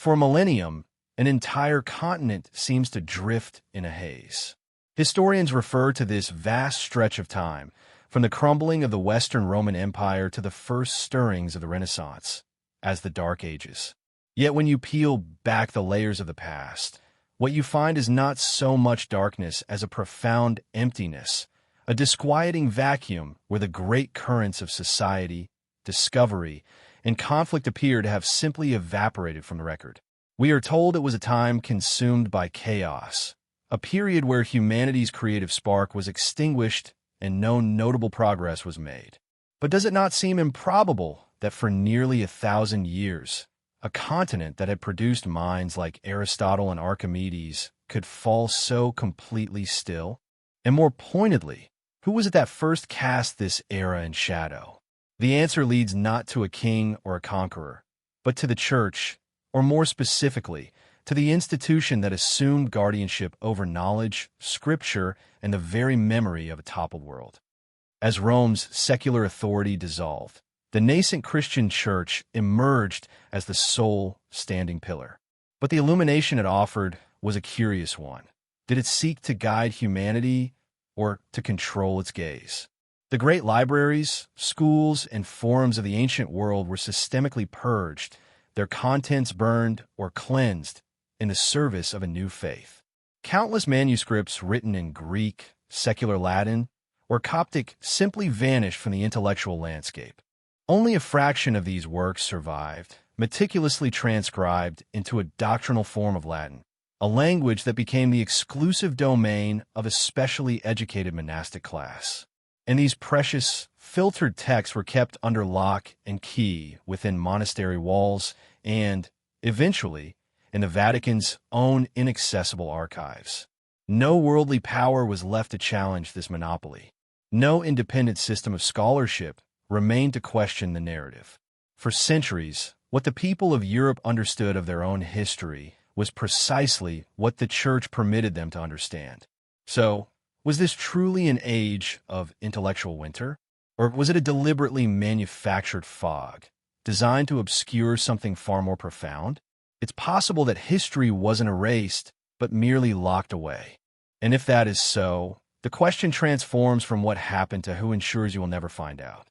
For a millennium, an entire continent seems to drift in a haze. Historians refer to this vast stretch of time, from the crumbling of the Western Roman Empire to the first stirrings of the Renaissance, as the Dark Ages. Yet when you peel back the layers of the past, what you find is not so much darkness as a profound emptiness, a disquieting vacuum where the great currents of society, discovery, and conflict appear to have simply evaporated from the record. We are told it was a time consumed by chaos, a period where humanity's creative spark was extinguished and no notable progress was made. But does it not seem improbable that for nearly 1,000 years, a continent that had produced minds like Aristotle and Archimedes could fall so completely still? And more pointedly, who was it that first cast this era in shadow? The answer leads not to a king or a conqueror, but to the church, or more specifically, to the institution that assumed guardianship over knowledge, scripture, and the very memory of a toppled world. As Rome's secular authority dissolved, the nascent Christian church emerged as the sole standing pillar. But the illumination it offered was a curious one. Did it seek to guide humanity or to control its gaze? The great libraries, schools, and forums of the ancient world were systemically purged, their contents burned or cleansed in the service of a new faith. Countless manuscripts written in Greek, secular Latin, or Coptic simply vanished from the intellectual landscape. Only a fraction of these works survived, meticulously transcribed into a doctrinal form of Latin, a language that became the exclusive domain of a specially educated monastic class. And these precious, filtered texts were kept under lock and key within monastery walls and, eventually, in the Vatican's own inaccessible archives. No worldly power was left to challenge this monopoly. No independent system of scholarship remained to question the narrative. For centuries, what the people of Europe understood of their own history was precisely what the Church permitted them to understand. So, was this truly an age of intellectual winter? Or was it a deliberately manufactured fog, designed to obscure something far more profound? It's possible that history wasn't erased, but merely locked away. And if that is so, the question transforms from what happened to who ensures you will never find out.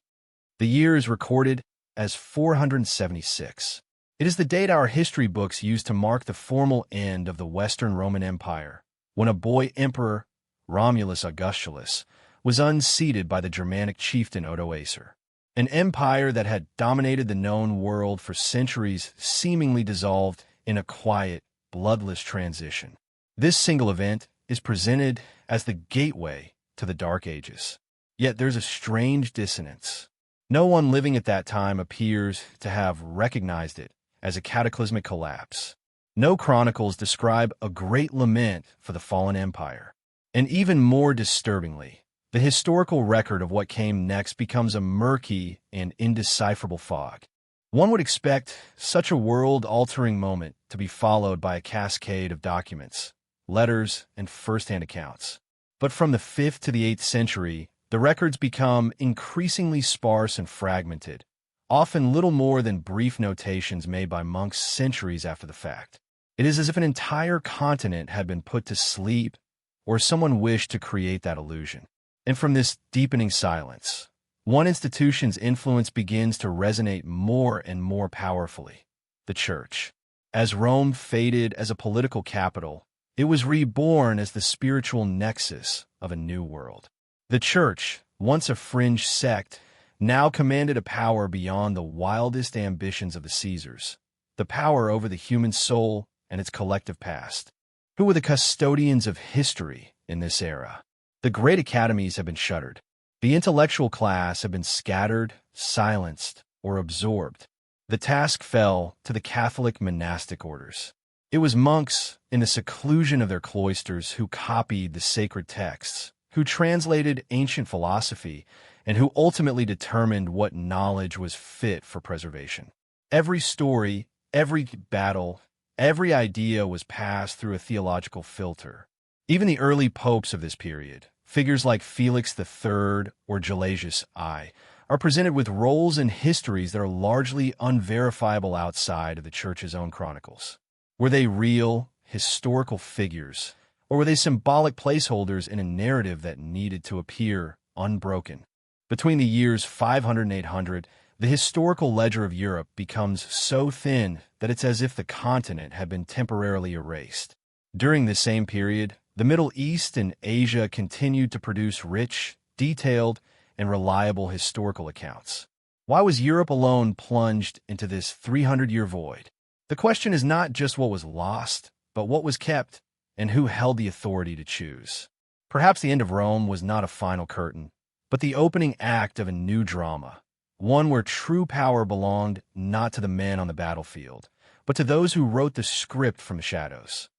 The year is recorded as 476. It is the date our history books use to mark the formal end of the Western Roman Empire, when a boy emperor, Romulus Augustulus, was unseated by the Germanic chieftain Odoacer. An empire that had dominated the known world for centuries seemingly dissolved in a quiet, bloodless transition. This single event is presented as the gateway to the Dark Ages. Yet there's a strange dissonance. No one living at that time appears to have recognized it as a cataclysmic collapse. No chronicles describe a great lament for the fallen empire. And even more disturbingly, the historical record of what came next becomes a murky and indecipherable fog. One would expect such a world-altering moment to be followed by a cascade of documents, letters, and first-hand accounts. But from the 5th to the 8th century, the records become increasingly sparse and fragmented, often little more than brief notations made by monks centuries after the fact. It is as if an entire continent had been put to sleep, or someone wished to create that illusion. And from this deepening silence, one institution's influence begins to resonate more and more powerfully: the Church. As Rome faded as a political capital, it was reborn as the spiritual nexus of a new world. The Church, once a fringe sect, now commanded a power beyond the wildest ambitions of the Caesars, the power over the human soul and its collective past. Who were the custodians of history in this era? The great academies have been shuttered. The intellectual class have been scattered, silenced, or absorbed. The task fell to the Catholic monastic orders. It was monks in the seclusion of their cloisters who copied the sacred texts, who translated ancient philosophy, and who ultimately determined what knowledge was fit for preservation. Every story, every battle, every idea was passed through a theological filter. Even the early popes of this period, figures like Felix III or Gelasius I, are presented with roles and histories that are largely unverifiable outside of the Church's own chronicles. Were they real, historical figures, or were they symbolic placeholders in a narrative that needed to appear unbroken? Between the years 500 and 800, the historical ledger of Europe becomes so thin that it's as if the continent had been temporarily erased. During this same period, the Middle East and Asia continued to produce rich, detailed, and reliable historical accounts. Why was Europe alone plunged into this 300-year void? The question is not just what was lost, but what was kept, and who held the authority to choose. Perhaps the end of Rome was not a final curtain, but the opening act of a new drama, one where true power belonged not to the men on the battlefield, but to those who wrote the script from the shadows.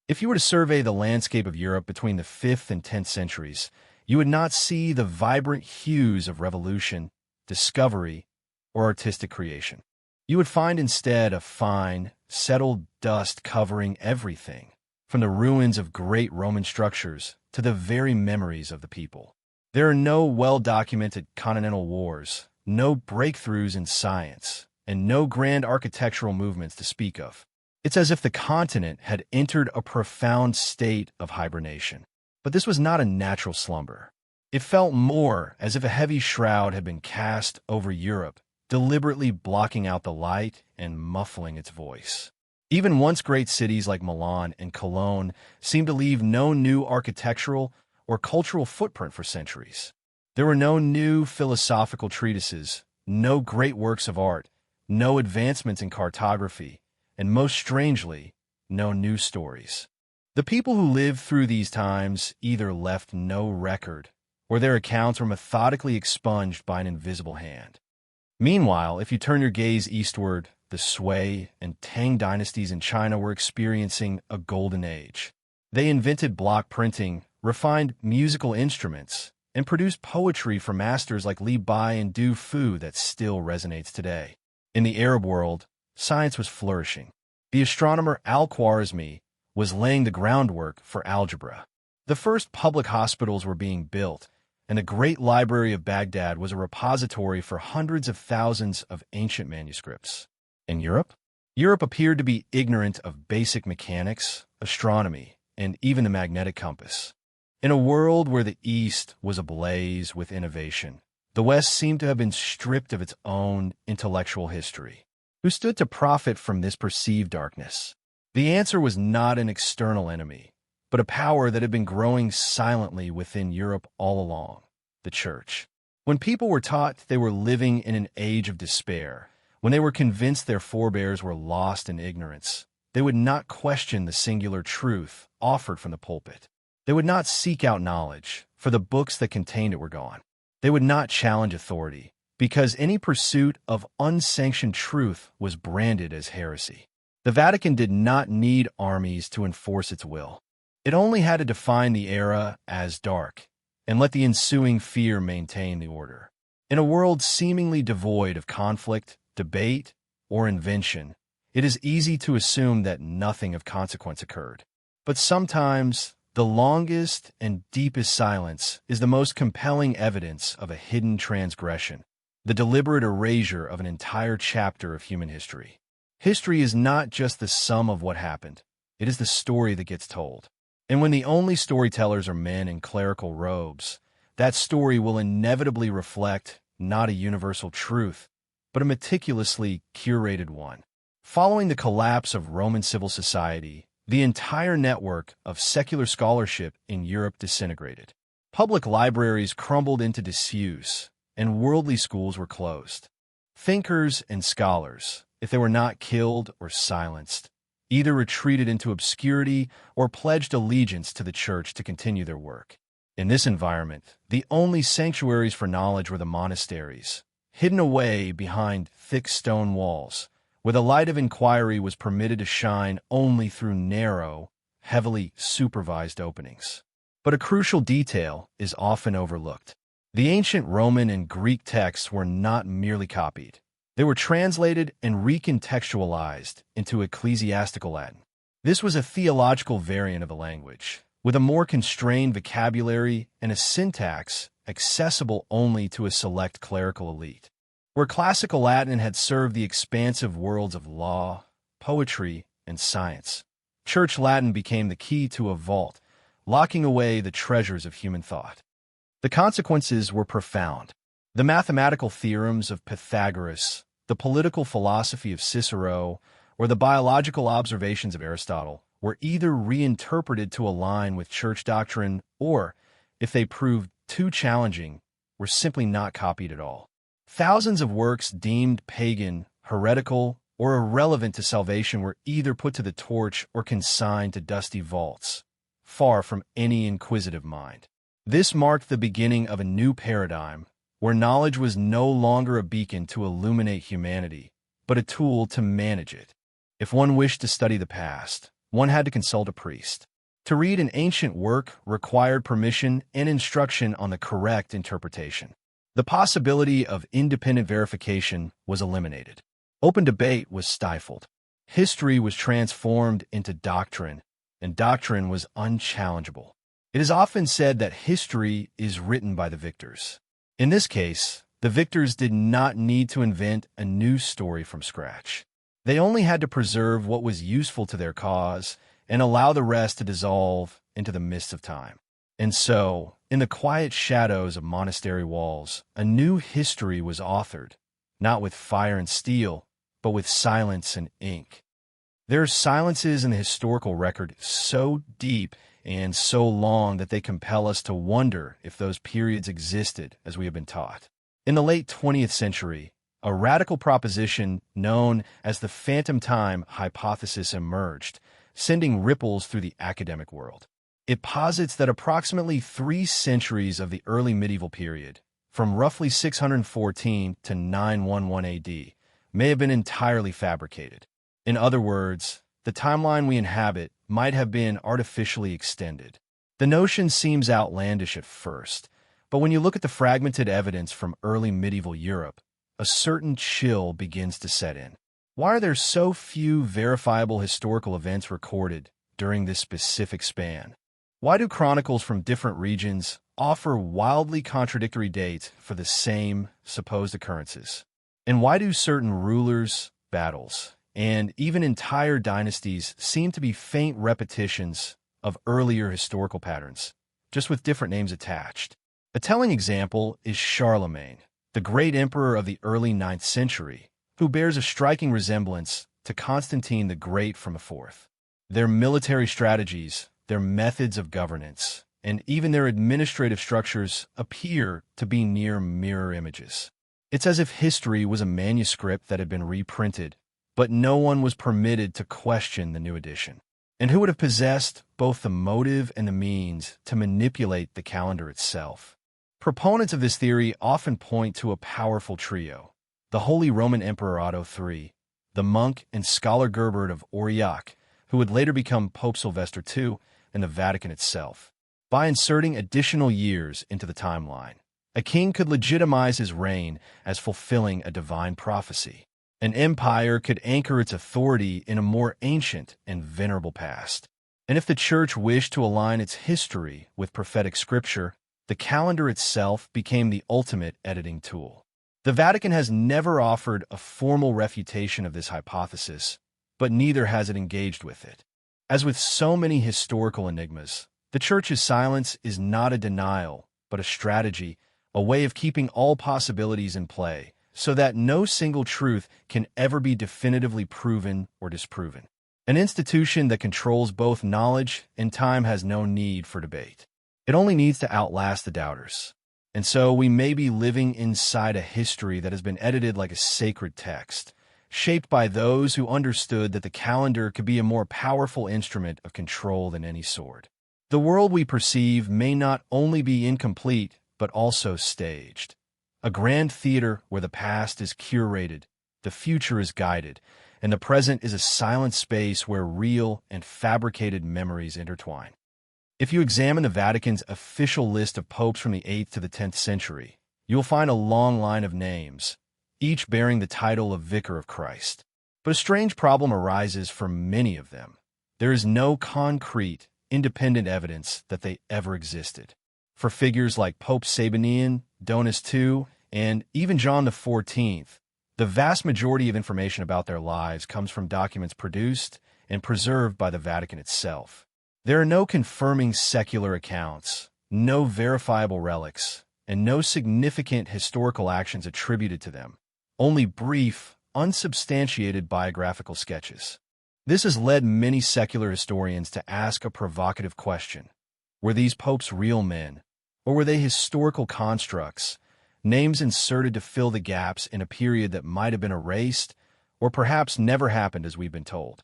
If you were to survey the landscape of Europe between the 5th and 10th centuries, you would not see the vibrant hues of revolution, discovery, or artistic creation. You would find instead a fine, settled dust covering everything, from the ruins of great Roman structures to the very memories of the people. There are no well-documented continental wars, no breakthroughs in science, and no grand architectural movements to speak of. It's as if the continent had entered a profound state of hibernation. But this was not a natural slumber. It felt more as if a heavy shroud had been cast over Europe, deliberately blocking out the light and muffling its voice. Even once great cities like Milan and Cologne seemed to leave no new architectural or cultural footprint for centuries. There were no new philosophical treatises, no great works of art, no advancements in cartography, and most strangely, no news stories. The people who lived through these times either left no record, or their accounts were methodically expunged by an invisible hand. Meanwhile, if you turn your gaze eastward, the Sui and Tang dynasties in China were experiencing a golden age. They invented block printing, refined musical instruments, and produced poetry from masters like Li Bai and Du Fu that still resonates today. In the Arab world, science was flourishing. The astronomer Al-Khwarizmi was laying the groundwork for algebra. The first public hospitals were being built, and the Great Library of Baghdad was a repository for hundreds of thousands of ancient manuscripts. In Europe? Europe appeared to be ignorant of basic mechanics, astronomy, and even the magnetic compass. In a world where the East was ablaze with innovation, the West seemed to have been stripped of its own intellectual history. Who stood to profit from this perceived darkness? The answer was not an external enemy, but a power that had been growing silently within Europe all along, the Church. When people were taught they were living in an age of despair, when they were convinced their forebears were lost in ignorance, they would not question the singular truth offered from the pulpit. They would not seek out knowledge, for the books that contained it were gone. They would not challenge authority, because any pursuit of unsanctioned truth was branded as heresy. The Vatican did not need armies to enforce its will. It only had to define the era as dark and let the ensuing fear maintain the order. In a world seemingly devoid of conflict, debate, or invention, it is easy to assume that nothing of consequence occurred. But sometimes, the longest and deepest silence is the most compelling evidence of a hidden transgression, the deliberate erasure of an entire chapter of human history. History is not just the sum of what happened. It is the story that gets told. And when the only storytellers are men in clerical robes, that story will inevitably reflect not a universal truth, but a meticulously curated one. Following the collapse of Roman civil society, the entire network of secular scholarship in Europe disintegrated. Public libraries crumbled into disuse, and worldly schools were closed. Thinkers and scholars, if they were not killed or silenced, either retreated into obscurity or pledged allegiance to the Church to continue their work. In this environment, the only sanctuaries for knowledge were the monasteries, hidden away behind thick stone walls, where the light of inquiry was permitted to shine only through narrow, heavily supervised openings. But a crucial detail is often overlooked. The ancient Roman and Greek texts were not merely copied. They were translated and recontextualized into ecclesiastical Latin. This was a theological variant of the language, with a more constrained vocabulary and a syntax accessible only to a select clerical elite. Where classical Latin had served the expansive worlds of law, poetry, and science, Church Latin became the key to a vault, locking away the treasures of human thought. The consequences were profound. The mathematical theorems of Pythagoras, the political philosophy of Cicero, or the biological observations of Aristotle were either reinterpreted to align with church doctrine or, if they proved too challenging, were simply not copied at all. Thousands of works deemed pagan, heretical, or irrelevant to salvation were either put to the torch or consigned to dusty vaults, far from any inquisitive mind. This marked the beginning of a new paradigm, where knowledge was no longer a beacon to illuminate humanity, but a tool to manage it. If one wished to study the past, one had to consult a priest. To read an ancient work required permission and instruction on the correct interpretation. The possibility of independent verification was eliminated. Open debate was stifled. History was transformed into doctrine, and doctrine was unchallengeable. It is often said that history is written by the victors. In this case, the victors did not need to invent a new story from scratch. They only had to preserve what was useful to their cause and allow the rest to dissolve into the mists of time. And so, in the quiet shadows of monastery walls, a new history was authored, not with fire and steel, but with silence and ink. There are silences in the historical record so deep and so long that they compel us to wonder if those periods existed as we have been taught. In the late 20th century, a radical proposition known as the phantom time hypothesis emerged, sending ripples through the academic world. It posits that approximately 3 centuries of the early medieval period, from roughly 614 to 911 AD, may have been entirely fabricated. In other words, the timeline we inhabit might have been artificially extended. The notion seems outlandish at first, but when you look at the fragmented evidence from early medieval Europe, a certain chill begins to set in. Why are there so few verifiable historical events recorded during this specific span? Why do chronicles from different regions offer wildly contradictory dates for the same supposed occurrences? And why do certain rulers, battles, and even entire dynasties seem to be faint repetitions of earlier historical patterns, just with different names attached? A telling example is Charlemagne, the great emperor of the early 9th century, who bears a striking resemblance to Constantine the Great from the 4th. Their military strategies, their methods of governance, and even their administrative structures appear to be near mirror images. It's as if history was a manuscript that had been reprinted, but no one was permitted to question the new edition. And who would have possessed both the motive and the means to manipulate the calendar itself? Proponents of this theory often point to a powerful trio: the Holy Roman Emperor Otto III, the monk and scholar Gerbert of Aurillac, who would later become Pope Sylvester II, and the Vatican itself. By inserting additional years into the timeline, a king could legitimize his reign as fulfilling a divine prophecy. An empire could anchor its authority in a more ancient and venerable past. And if the Church wished to align its history with prophetic scripture, the calendar itself became the ultimate editing tool. The Vatican has never offered a formal refutation of this hypothesis, but neither has it engaged with it. As with so many historical enigmas, the Church's silence is not a denial, but a strategy, a way of keeping all possibilities in play, so that no single truth can ever be definitively proven or disproven. An institution that controls both knowledge and time has no need for debate. It only needs to outlast the doubters. And so we may be living inside a history that has been edited like a sacred text, shaped by those who understood that the calendar could be a more powerful instrument of control than any sword. The world we perceive may not only be incomplete, but also staged. A grand theater where the past is curated, the future is guided, and the present is a silent space where real and fabricated memories intertwine. If you examine the Vatican's official list of popes from the 8th to the 10th century, you'll find a long line of names, each bearing the title of Vicar of Christ. But a strange problem arises for many of them. There is no concrete, independent evidence that they ever existed. For figures like Pope Sabinian, Donus II, and even John XIV, the vast majority of information about their lives comes from documents produced and preserved by the Vatican itself. There are no confirming secular accounts, no verifiable relics, and no significant historical actions attributed to them, only brief, unsubstantiated biographical sketches. This has led many secular historians to ask a provocative question. Were these popes real men, or were they historical constructs, names inserted to fill the gaps in a period that might have been erased, or perhaps never happened as we've been told?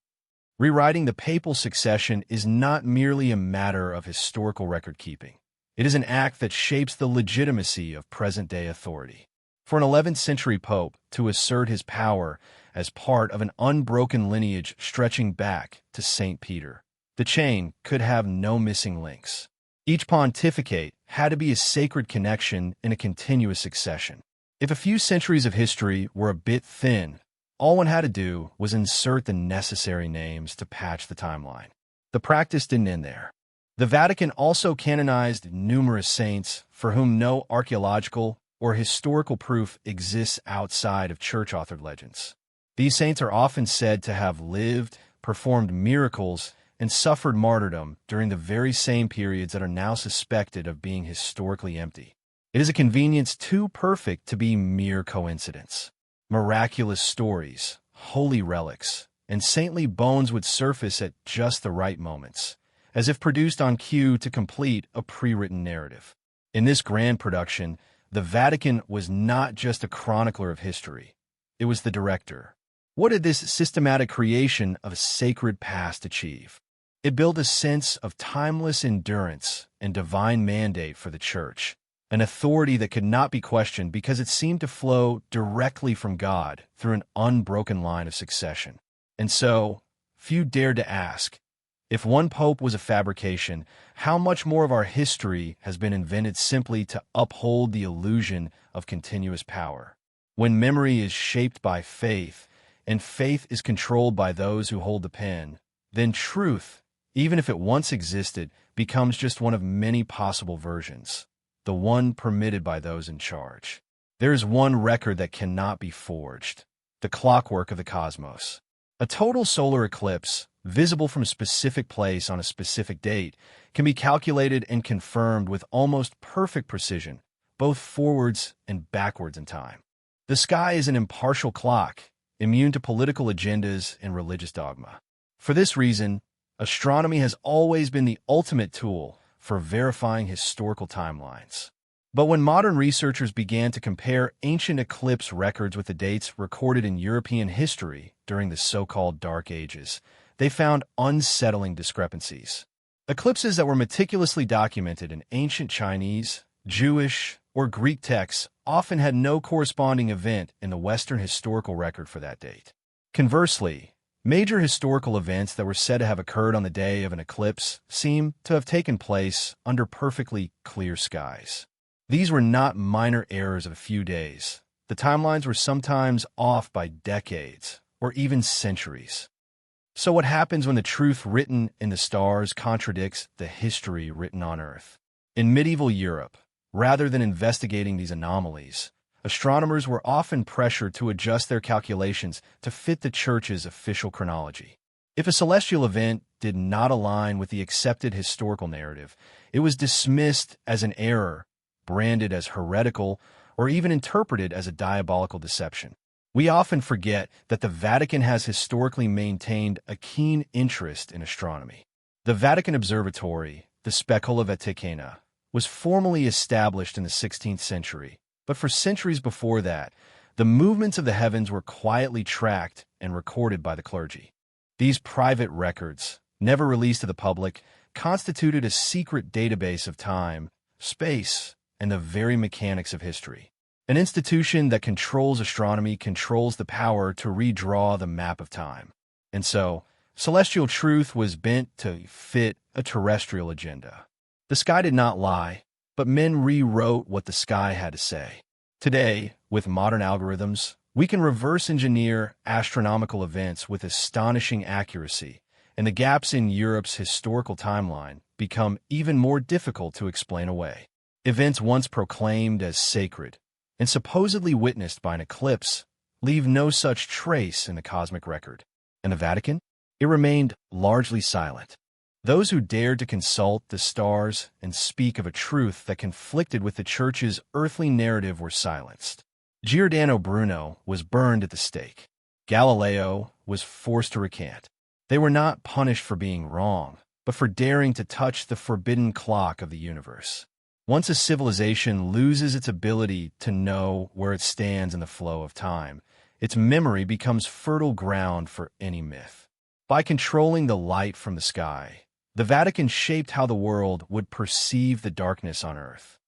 Rewriting the papal succession is not merely a matter of historical record-keeping. It is an act that shapes the legitimacy of present-day authority. For an 11th century pope to assert his power as part of an unbroken lineage stretching back to St. Peter, the chain could have no missing links. Each pontificate had to be a sacred connection in a continuous succession. If a few centuries of history were a bit thin, all one had to do was insert the necessary names to patch the timeline. The practice didn't end there. The Vatican also canonized numerous saints for whom no archaeological or historical proof exists outside of church-authored legends. These saints are often said to have lived, performed miracles, and suffered martyrdom during the very same periods that are now suspected of being historically empty. It is a convenience too perfect to be mere coincidence. Miraculous stories, holy relics, and saintly bones would surface at just the right moments, as if produced on cue to complete a pre-written narrative. In this grand production, the Vatican was not just a chronicler of history, it was the director. What did this systematic creation of a sacred past achieve? It built a sense of timeless endurance and divine mandate for the Church, an authority that could not be questioned because it seemed to flow directly from God through an unbroken line of succession. And so, few dared to ask, if one pope was a fabrication, how much more of our history has been invented simply to uphold the illusion of continuous power? When memory is shaped by faith, and faith is controlled by those who hold the pen, then truth, even if it once existed, becomes just one of many possible versions, the one permitted by those in charge. There is one record that cannot be forged, the clockwork of the cosmos. A total solar eclipse, visible from a specific place on a specific date, can be calculated and confirmed with almost perfect precision, both forwards and backwards in time. The sky is an impartial clock, immune to political agendas and religious dogma. For this reason, astronomy has always been the ultimate tool for verifying historical timelines. But when modern researchers began to compare ancient eclipse records with the dates recorded in European history during the so-called Dark Ages, they found unsettling discrepancies. Eclipses that were meticulously documented in ancient Chinese, Jewish, or Greek texts often had no corresponding event in the Western historical record for that date. Conversely, major historical events that were said to have occurred on the day of an eclipse seem to have taken place under perfectly clear skies. These were not minor errors of a few days. The timelines were sometimes off by decades, or even centuries. So what happens when the truth written in the stars contradicts the history written on Earth? In medieval Europe, rather than investigating these anomalies, astronomers were often pressured to adjust their calculations to fit the Church's official chronology. If a celestial event did not align with the accepted historical narrative, it was dismissed as an error, branded as heretical, or even interpreted as a diabolical deception. We often forget that the Vatican has historically maintained a keen interest in astronomy. The Vatican Observatory, the Specola Vaticana, was formally established in the 16th century, but for centuries before that, the movements of the heavens were quietly tracked and recorded by the clergy. These private records, never released to the public, constituted a secret database of time, space, and the very mechanics of history. An institution that controls astronomy controls the power to redraw the map of time. And so, celestial truth was bent to fit a terrestrial agenda. The sky did not lie, but men rewrote what the sky had to say. Today, with modern algorithms, we can reverse engineer astronomical events with astonishing accuracy, and the gaps in Europe's historical timeline become even more difficult to explain away. Events once proclaimed as sacred and supposedly witnessed by an eclipse leave no such trace in the cosmic record. And the Vatican? It remained largely silent. Those who dared to consult the stars and speak of a truth that conflicted with the Church's earthly narrative were silenced. Giordano Bruno was burned at the stake. Galileo was forced to recant. They were not punished for being wrong, but for daring to touch the forbidden clock of the universe. Once a civilization loses its ability to know where it stands in the flow of time, its memory becomes fertile ground for any myth. By controlling the light from the sky, the Vatican shaped how the world would perceive the darkness on Earth.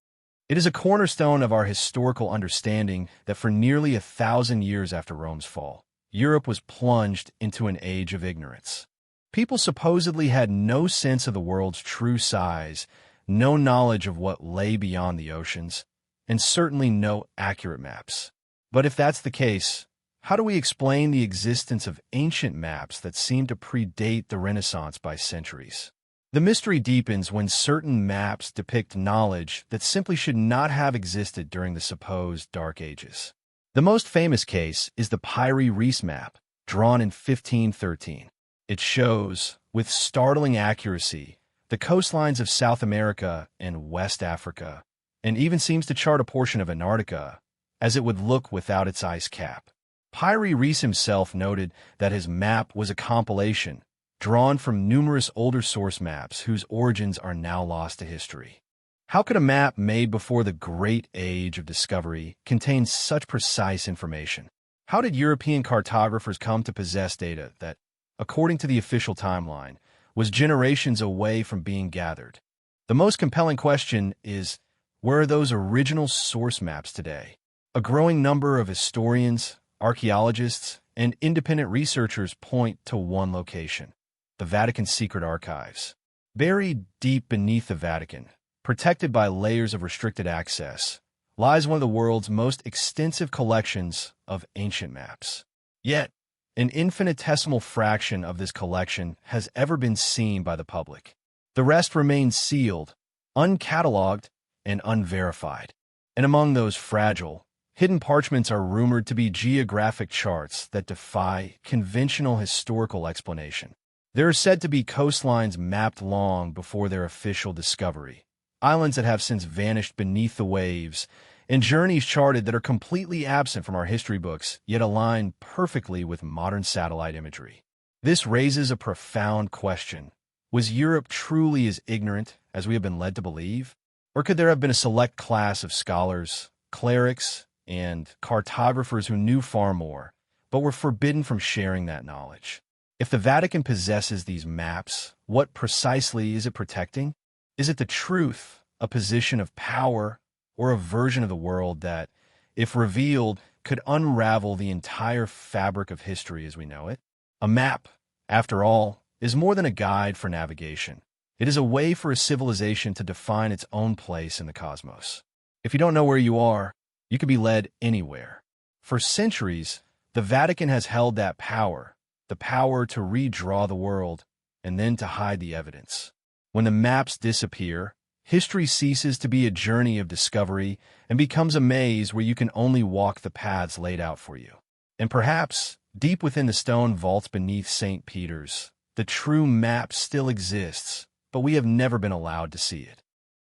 It is a cornerstone of our historical understanding that for nearly 1,000 years after Rome's fall, Europe was plunged into an age of ignorance. People supposedly had no sense of the world's true size, no knowledge of what lay beyond the oceans, and certainly no accurate maps. But if that's the case, how do we explain the existence of ancient maps that seem to predate the Renaissance by centuries? The mystery deepens when certain maps depict knowledge that simply should not have existed during the supposed Dark Ages. The most famous case is the Piri-Reis map, drawn in 1513. It shows, with startling accuracy, the coastlines of South America and West Africa, and even seems to chart a portion of Antarctica, as it would look without its ice cap. Piri-Reis himself noted that his map was a compilation, drawn from numerous older source maps whose origins are now lost to history. How could a map made before the Great Age of Discovery contain such precise information? How did European cartographers come to possess data that, according to the official timeline, was generations away from being gathered? The most compelling question is, where are those original source maps today? A growing number of historians, archaeologists, and independent researchers point to one location: the Vatican's secret archives. Buried deep beneath the Vatican, protected by layers of restricted access, lies one of the world's most extensive collections of ancient maps. Yet, an infinitesimal fraction of this collection has ever been seen by the public. The rest remains sealed, uncatalogued, and unverified. And among those fragile, hidden parchments are rumored to be geographic charts that defy conventional historical explanation. There are said to be coastlines mapped long before their official discovery, islands that have since vanished beneath the waves, and journeys charted that are completely absent from our history books, yet align perfectly with modern satellite imagery. This raises a profound question. Was Europe truly as ignorant as we have been led to believe? Or could there have been a select class of scholars, clerics, and cartographers who knew far more, but were forbidden from sharing that knowledge? If the Vatican possesses these maps, what precisely is it protecting? Is it the truth, a position of power, or a version of the world that, if revealed, could unravel the entire fabric of history as we know it? A map, after all, is more than a guide for navigation. It is a way for a civilization to define its own place in the cosmos. If you don't know where you are, you could be led anywhere. For centuries, the Vatican has held that power, the power to redraw the world and then to hide the evidence. When the maps disappear, history ceases to be a journey of discovery and becomes a maze where you can only walk the paths laid out for you. And perhaps, deep within the stone vaults beneath St. Peter's, the true map still exists, but we have never been allowed to see it.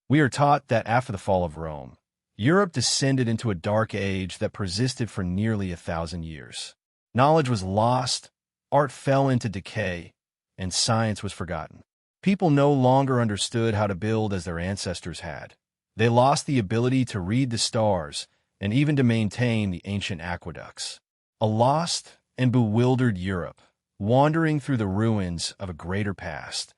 We are taught that after the fall of Rome, Europe descended into a dark age that persisted for nearly 1,000 years. Knowledge was lost, art fell into decay, and science was forgotten. People no longer understood how to build as their ancestors had. They lost the ability to read the stars and even to maintain the ancient aqueducts. A lost and bewildered Europe, wandering through the ruins of a greater past.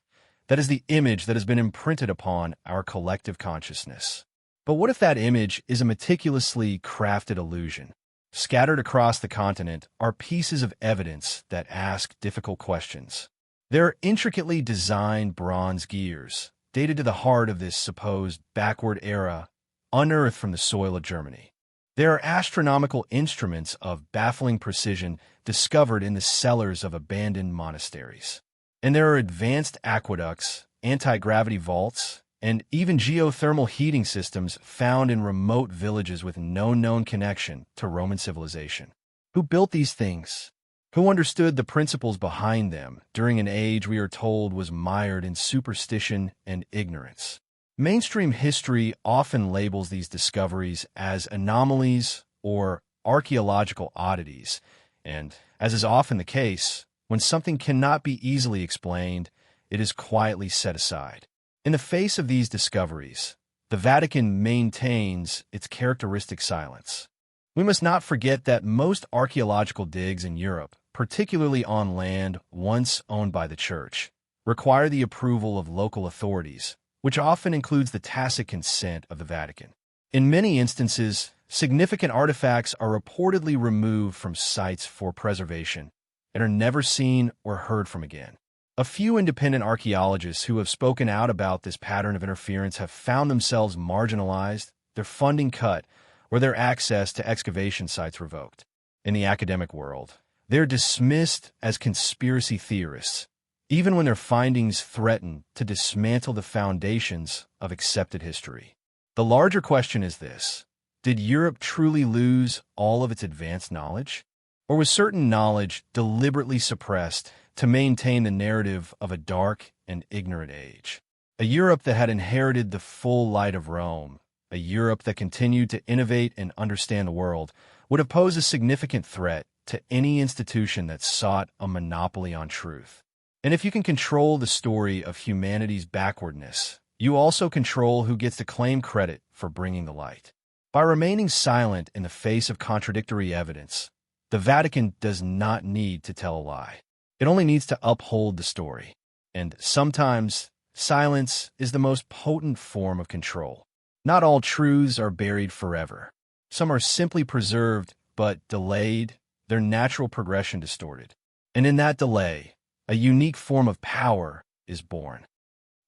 That is the image that has been imprinted upon our collective consciousness. But what if that image is a meticulously crafted illusion? Scattered across the continent are pieces of evidence that ask difficult questions. There are intricately designed bronze gears, dated to the heart of this supposed backward era, unearthed from the soil of Germany. There are astronomical instruments of baffling precision discovered in the cellars of abandoned monasteries. And there are advanced aqueducts, anti-gravity vaults, and even geothermal heating systems found in remote villages with no known connection to Roman civilization. Who built these things? Who understood the principles behind them during an age we are told was mired in superstition and ignorance? Mainstream history often labels these discoveries as anomalies or archaeological oddities, and, as is often the case, when something cannot be easily explained, it is quietly set aside. In the face of these discoveries, the Vatican maintains its characteristic silence. We must not forget that most archaeological digs in Europe, particularly on land once owned by the Church, require the approval of local authorities, which often includes the tacit consent of the Vatican. In many instances, significant artifacts are reportedly removed from sites for preservation and are never seen or heard from again. A few independent archaeologists who have spoken out about this pattern of interference have found themselves marginalized, their funding cut, or their access to excavation sites revoked. In the academic world, they're dismissed as conspiracy theorists, even when their findings threaten to dismantle the foundations of accepted history. The larger question is this: did Europe truly lose all of its advanced knowledge? Or was certain knowledge deliberately suppressed to maintain the narrative of a dark and ignorant age? A Europe that had inherited the full light of Rome, a Europe that continued to innovate and understand the world, would have posed a significant threat to any institution that sought a monopoly on truth. And if you can control the story of humanity's backwardness, you also control who gets to claim credit for bringing the light. By remaining silent in the face of contradictory evidence, the Vatican does not need to tell a lie. It only needs to uphold the story. And sometimes, silence is the most potent form of control. Not all truths are buried forever. Some are simply preserved, but delayed, their natural progression distorted. And in that delay, a unique form of power is born.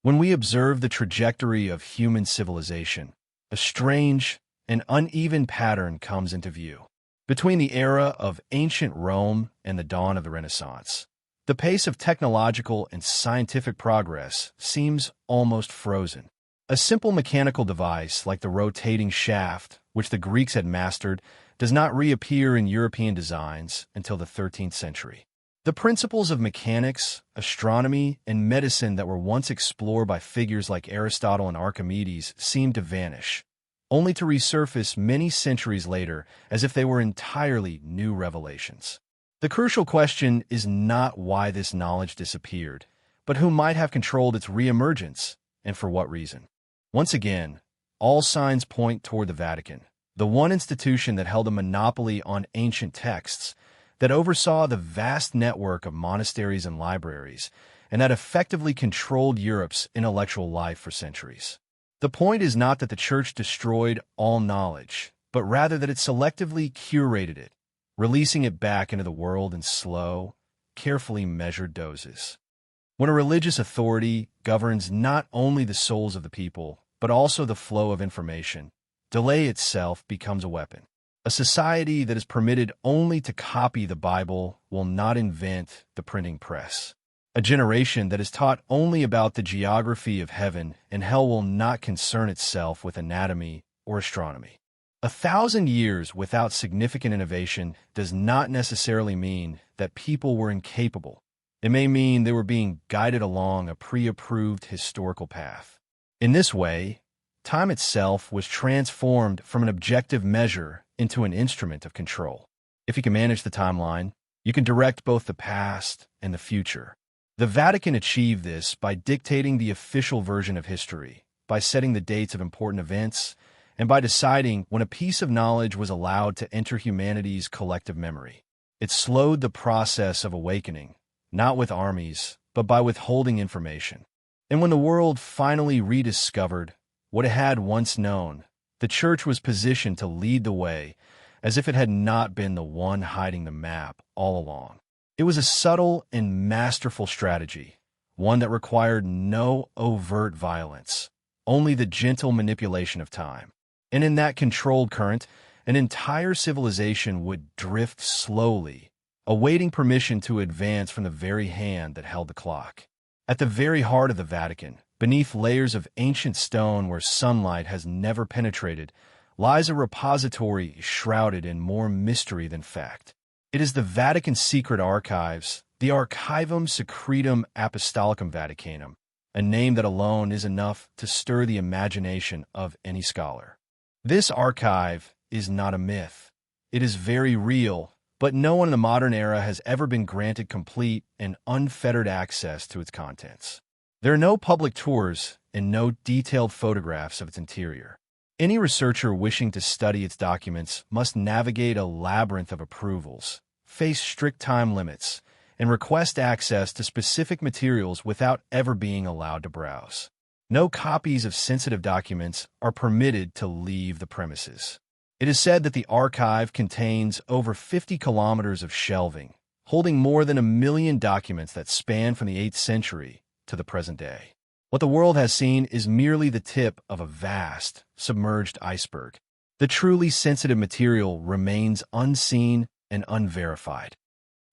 When we observe the trajectory of human civilization, a strange and uneven pattern comes into view. Between the era of ancient Rome and the dawn of the Renaissance, the pace of technological and scientific progress seems almost frozen. A simple mechanical device like the rotating shaft, which the Greeks had mastered, does not reappear in European designs until the 13th century. The principles of mechanics, astronomy, and medicine that were once explored by figures like Aristotle and Archimedes seem to vanish, only to resurface many centuries later as if they were entirely new revelations. The crucial question is not why this knowledge disappeared, but who might have controlled its reemergence, and for what reason. Once again, all signs point toward the Vatican, the one institution that held a monopoly on ancient texts, that oversaw the vast network of monasteries and libraries, and that effectively controlled Europe's intellectual life for centuries. The point is not that the Church destroyed all knowledge, but rather that it selectively curated it, releasing it back into the world in slow, carefully measured doses. When a religious authority governs not only the souls of the people, but also the flow of information, delay itself becomes a weapon. A society that is permitted only to copy the Bible will not invent the printing press. A generation that is taught only about the geography of heaven and hell will not concern itself with anatomy or astronomy. 1,000 years without significant innovation does not necessarily mean that people were incapable. It may mean they were being guided along a pre-approved historical path. In this way, time itself was transformed from an objective measure into an instrument of control. If you can manage the timeline, you can direct both the past and the future. The Vatican achieved this by dictating the official version of history, by setting the dates of important events, and by deciding when a piece of knowledge was allowed to enter humanity's collective memory. It slowed the process of awakening, not with armies, but by withholding information. And when the world finally rediscovered what it had once known, the Church was positioned to lead the way, as if it had not been the one hiding the map all along. It was a subtle and masterful strategy, one that required no overt violence, only the gentle manipulation of time. And in that controlled current, an entire civilization would drift slowly, awaiting permission to advance from the very hand that held the clock. At the very heart of the Vatican, beneath layers of ancient stone where sunlight has never penetrated, lies a repository shrouded in more mystery than fact. It is the Vatican's secret archives, the Archivum Secretum Apostolicum Vaticanum, a name that alone is enough to stir the imagination of any scholar. This archive is not a myth. It is very real, but no one in the modern era has ever been granted complete and unfettered access to its contents. There are no public tours and no detailed photographs of its interior. Any researcher wishing to study its documents must navigate a labyrinth of approvals, face strict time limits, and request access to specific materials without ever being allowed to browse. No copies of sensitive documents are permitted to leave the premises. It is said that the archive contains over 50 kilometers of shelving, holding more than 1 million documents that span from the 8th century to the present day. What the world has seen is merely the tip of a vast, submerged iceberg. The truly sensitive material remains unseen and unverified.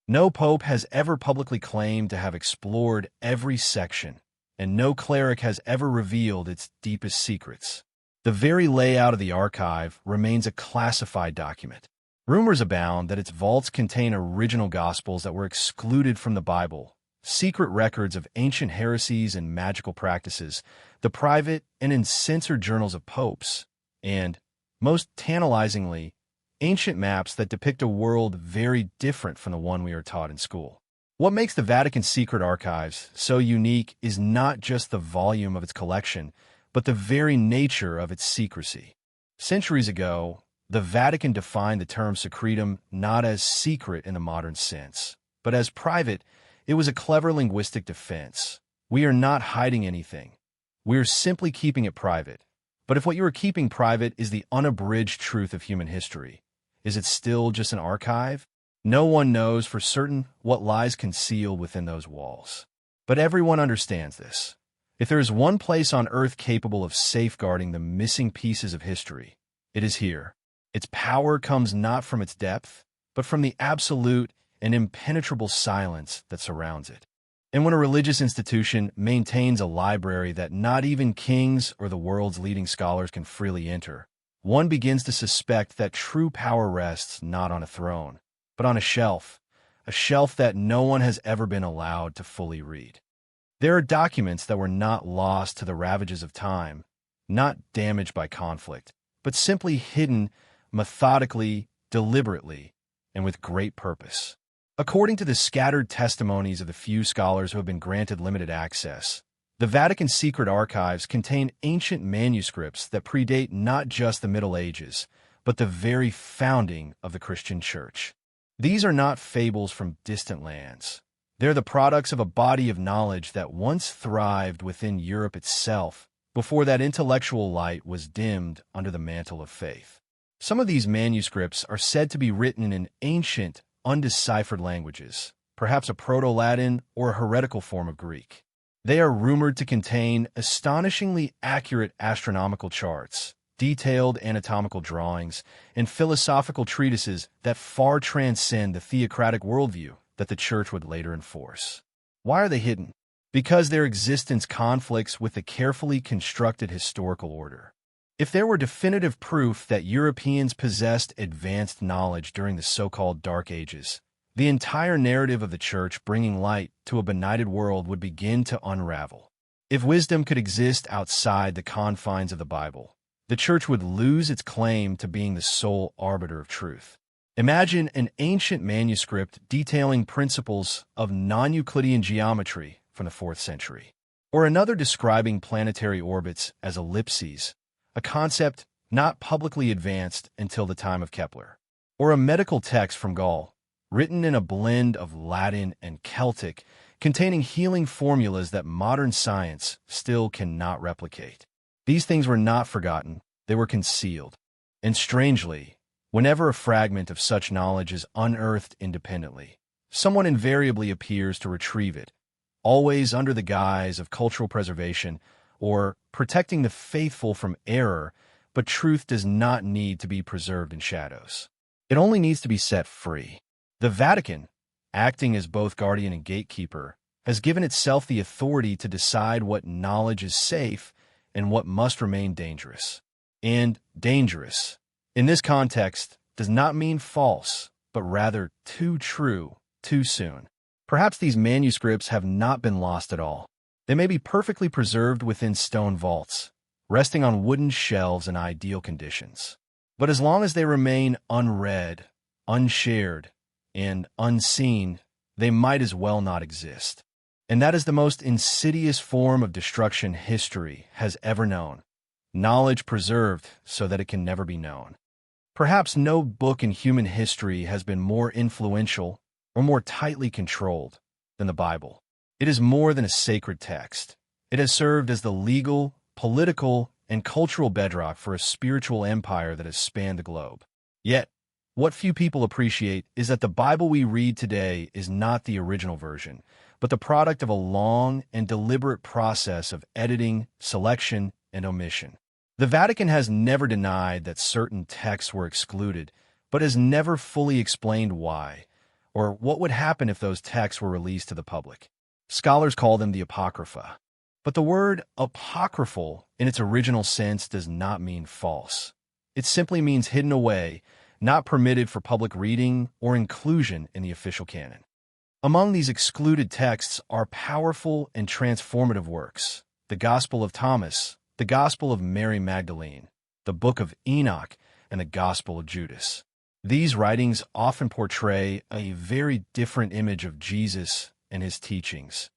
No pope has ever publicly claimed to have explored every section, and no cleric has ever revealed its deepest secrets. The very layout of the archive remains a classified document. Rumors abound that its vaults contain original gospels that were excluded from the Bible, secret records of ancient heresies and magical practices, the private and uncensored journals of popes, and, most tantalizingly, ancient maps that depict a world very different from the one we are taught in school. What makes the Vatican's secret archives so unique is not just the volume of its collection, but the very nature of its secrecy. Centuries ago, the Vatican defined the term secretum not as secret in the modern sense, but as private. It was a clever linguistic defense. We are not hiding anything. We are simply keeping it private. But if what you are keeping private is the unabridged truth of human history, is it still just an archive? No one knows for certain what lies concealed within those walls. But everyone understands this. If there is one place on earth capable of safeguarding the missing pieces of history, it is here. Its power comes not from its depth, but from the absolute and impenetrable silence that surrounds it. And when a religious institution maintains a library that not even kings or the world's leading scholars can freely enter, one begins to suspect that true power rests not on a throne, but on a shelf that no one has ever been allowed to fully read. There are documents that were not lost to the ravages of time, not damaged by conflict, but simply hidden methodically, deliberately, and with great purpose. According to the scattered testimonies of the few scholars who have been granted limited access, the Vatican's secret archives contain ancient manuscripts that predate not just the Middle Ages, but the very founding of the Christian Church. These are not fables from distant lands. They're the products of a body of knowledge that once thrived within Europe itself, before that intellectual light was dimmed under the mantle of faith. Some of these manuscripts are said to be written in ancient, undeciphered languages, perhaps a Proto-Latin or a heretical form of Greek. They are rumored to contain astonishingly accurate astronomical charts, detailed anatomical drawings, and philosophical treatises that far transcend the theocratic worldview that the Church would later enforce. Why are they hidden? Because their existence conflicts with the carefully constructed historical order. If there were definitive proof that Europeans possessed advanced knowledge during the so-called Dark Ages, the entire narrative of the Church bringing light to a benighted world would begin to unravel. If wisdom could exist outside the confines of the Bible, the Church would lose its claim to being the sole arbiter of truth. Imagine an ancient manuscript detailing principles of non-Euclidean geometry from the 4th century, or another describing planetary orbits as ellipses, a concept not publicly advanced until the time of Kepler, or a medical text from Gaul, written in a blend of Latin and Celtic, containing healing formulas that modern science still cannot replicate. These things were not forgotten, they were concealed. And strangely, whenever a fragment of such knowledge is unearthed independently, someone invariably appears to retrieve it, always under the guise of cultural preservation or protecting the faithful from error, but truth does not need to be preserved in shadows. It only needs to be set free. The Vatican, acting as both guardian and gatekeeper, has given itself the authority to decide what knowledge is safe and what must remain dangerous. And dangerous, in this context, does not mean false, but rather too true, too soon. Perhaps these manuscripts have not been lost at all. They may be perfectly preserved within stone vaults, resting on wooden shelves in ideal conditions. But as long as they remain unread, unshared, and unseen, they might as well not exist. And that is the most insidious form of destruction history has ever known. Knowledge preserved so that it can never be known. Perhaps no book in human history has been more influential or more tightly controlled than the Bible. It is more than a sacred text. It has served as the legal, political, and cultural bedrock for a spiritual empire that has spanned the globe. Yet, what few people appreciate is that the Bible we read today is not the original version, but the product of a long and deliberate process of editing, selection, and omission. The Vatican has never denied that certain texts were excluded, but has never fully explained why, or what would happen if those texts were released to the public. Scholars call them the Apocrypha. But the word apocryphal in its original sense does not mean false. It simply means hidden away, not permitted for public reading or inclusion in the official canon. Among these excluded texts are powerful and transformative works: the Gospel of Thomas, the Gospel of Mary Magdalene, the Book of Enoch, and the Gospel of Judas. These writings often portray a very different image of Jesus and his teachings,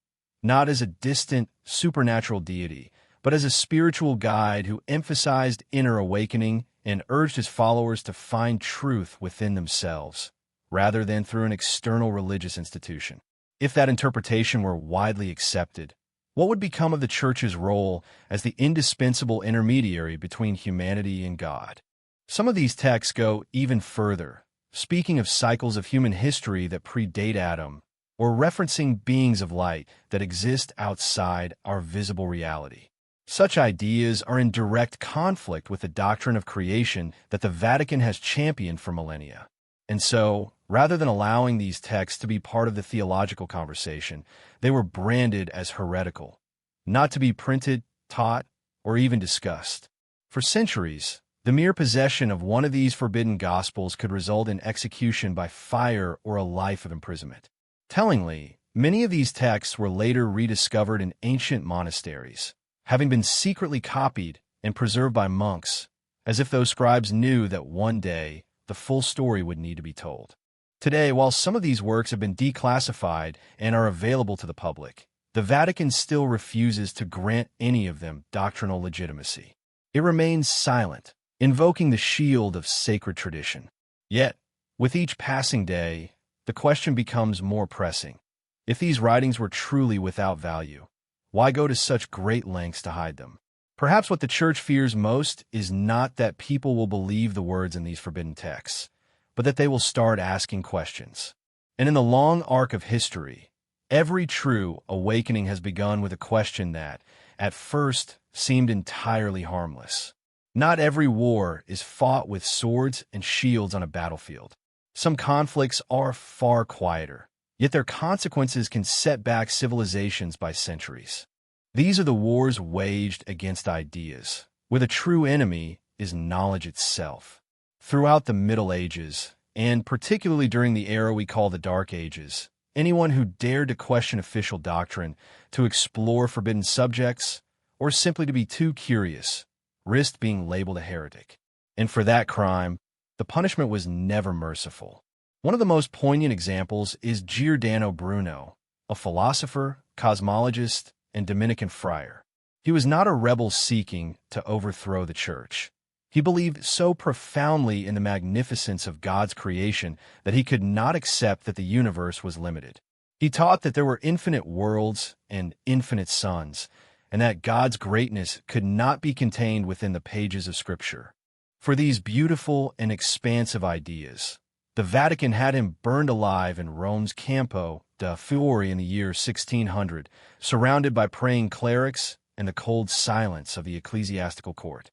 not as a distant, supernatural deity, but as a spiritual guide who emphasized inner awakening and urged his followers to find truth within themselves, rather than through an external religious institution. If that interpretation were widely accepted, what would become of the Church's role as the indispensable intermediary between humanity and God? Some of these texts go even further, speaking of cycles of human history that predate Adam, or referencing beings of light that exist outside our visible reality. Such ideas are in direct conflict with the doctrine of creation that the Vatican has championed for millennia. And so, rather than allowing these texts to be part of the theological conversation, they were branded as heretical, not to be printed, taught, or even discussed. For centuries, the mere possession of one of these forbidden gospels could result in execution by fire or a life of imprisonment. Tellingly, many of these texts were later rediscovered in ancient monasteries, having been secretly copied and preserved by monks, as if those scribes knew that one day the full story would need to be told. Today, while some of these works have been declassified and are available to the public, the Vatican still refuses to grant any of them doctrinal legitimacy. It remains silent, invoking the shield of sacred tradition. Yet, with each passing day, the question becomes more pressing. If these writings were truly without value, why go to such great lengths to hide them? Perhaps what the Church fears most is not that people will believe the words in these forbidden texts, but that they will start asking questions. And in the long arc of history, every true awakening has begun with a question that, at first, seemed entirely harmless. Not every war is fought with swords and shields on a battlefield. Some conflicts are far quieter, yet their consequences can set back civilizations by centuries. These are the wars waged against ideas, where the true enemy is knowledge itself. Throughout the Middle Ages, and particularly during the era we call the Dark Ages, anyone who dared to question official doctrine, to explore forbidden subjects, or simply to be too curious, risked being labeled a heretic. And for that crime, the punishment was never merciful. One of the most poignant examples is Giordano Bruno, a philosopher, cosmologist, and Dominican friar. He was not a rebel seeking to overthrow the Church. He believed so profoundly in the magnificence of God's creation that he could not accept that the universe was limited. He taught that there were infinite worlds and infinite suns, and that God's greatness could not be contained within the pages of Scripture. For these beautiful and expansive ideas, the Vatican had him burned alive in Rome's Campo de' Fiori in the year 1600, surrounded by praying clerics and the cold silence of the ecclesiastical court.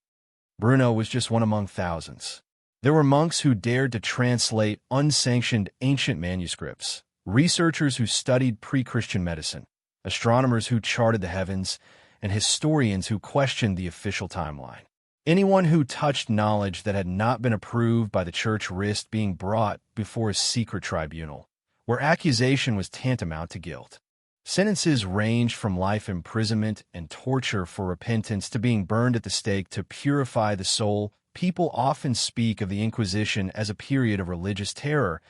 Bruno was just one among thousands. There were monks who dared to translate unsanctioned ancient manuscripts, researchers who studied pre-Christian medicine, astronomers who charted the heavens, and historians who questioned the official timeline. Anyone who touched knowledge that had not been approved by the church risked being brought before a secret tribunal, where accusation was tantamount to guilt. Sentences ranged from life imprisonment and torture for repentance to being burned at the stake to purify the soul. People often speak of the Inquisition as a period of religious terror,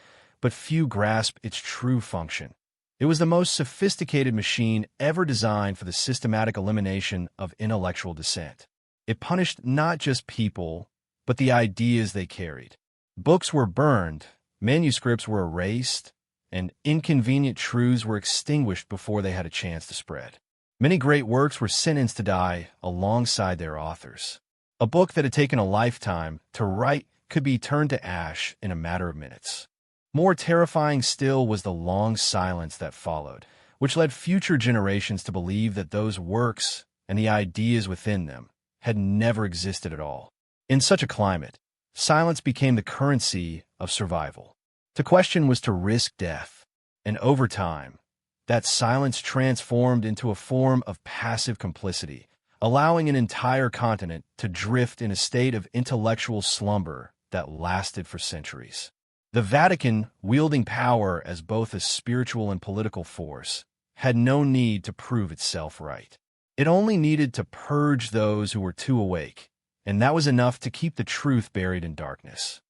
but few grasp its true function. It was the most sophisticated machine ever designed for the systematic elimination of intellectual dissent. It punished not just people, but the ideas they carried. Books were burned, manuscripts were erased, and inconvenient truths were extinguished before they had a chance to spread. Many great works were sentenced to die alongside their authors. A book that had taken a lifetime to write could be turned to ash in a matter of minutes. More terrifying still was the long silence that followed, which led future generations to believe that those works and the ideas within them had never existed at all. In such a climate, silence became the currency of survival. To question was to risk death, and over time, that silence transformed into a form of passive complicity, allowing an entire continent to drift in a state of intellectual slumber that lasted for centuries. The Vatican, wielding power as both a spiritual and political force, had no need to prove itself right. It only needed to purge those who were too awake, and that was enough to keep the truth buried in darkness.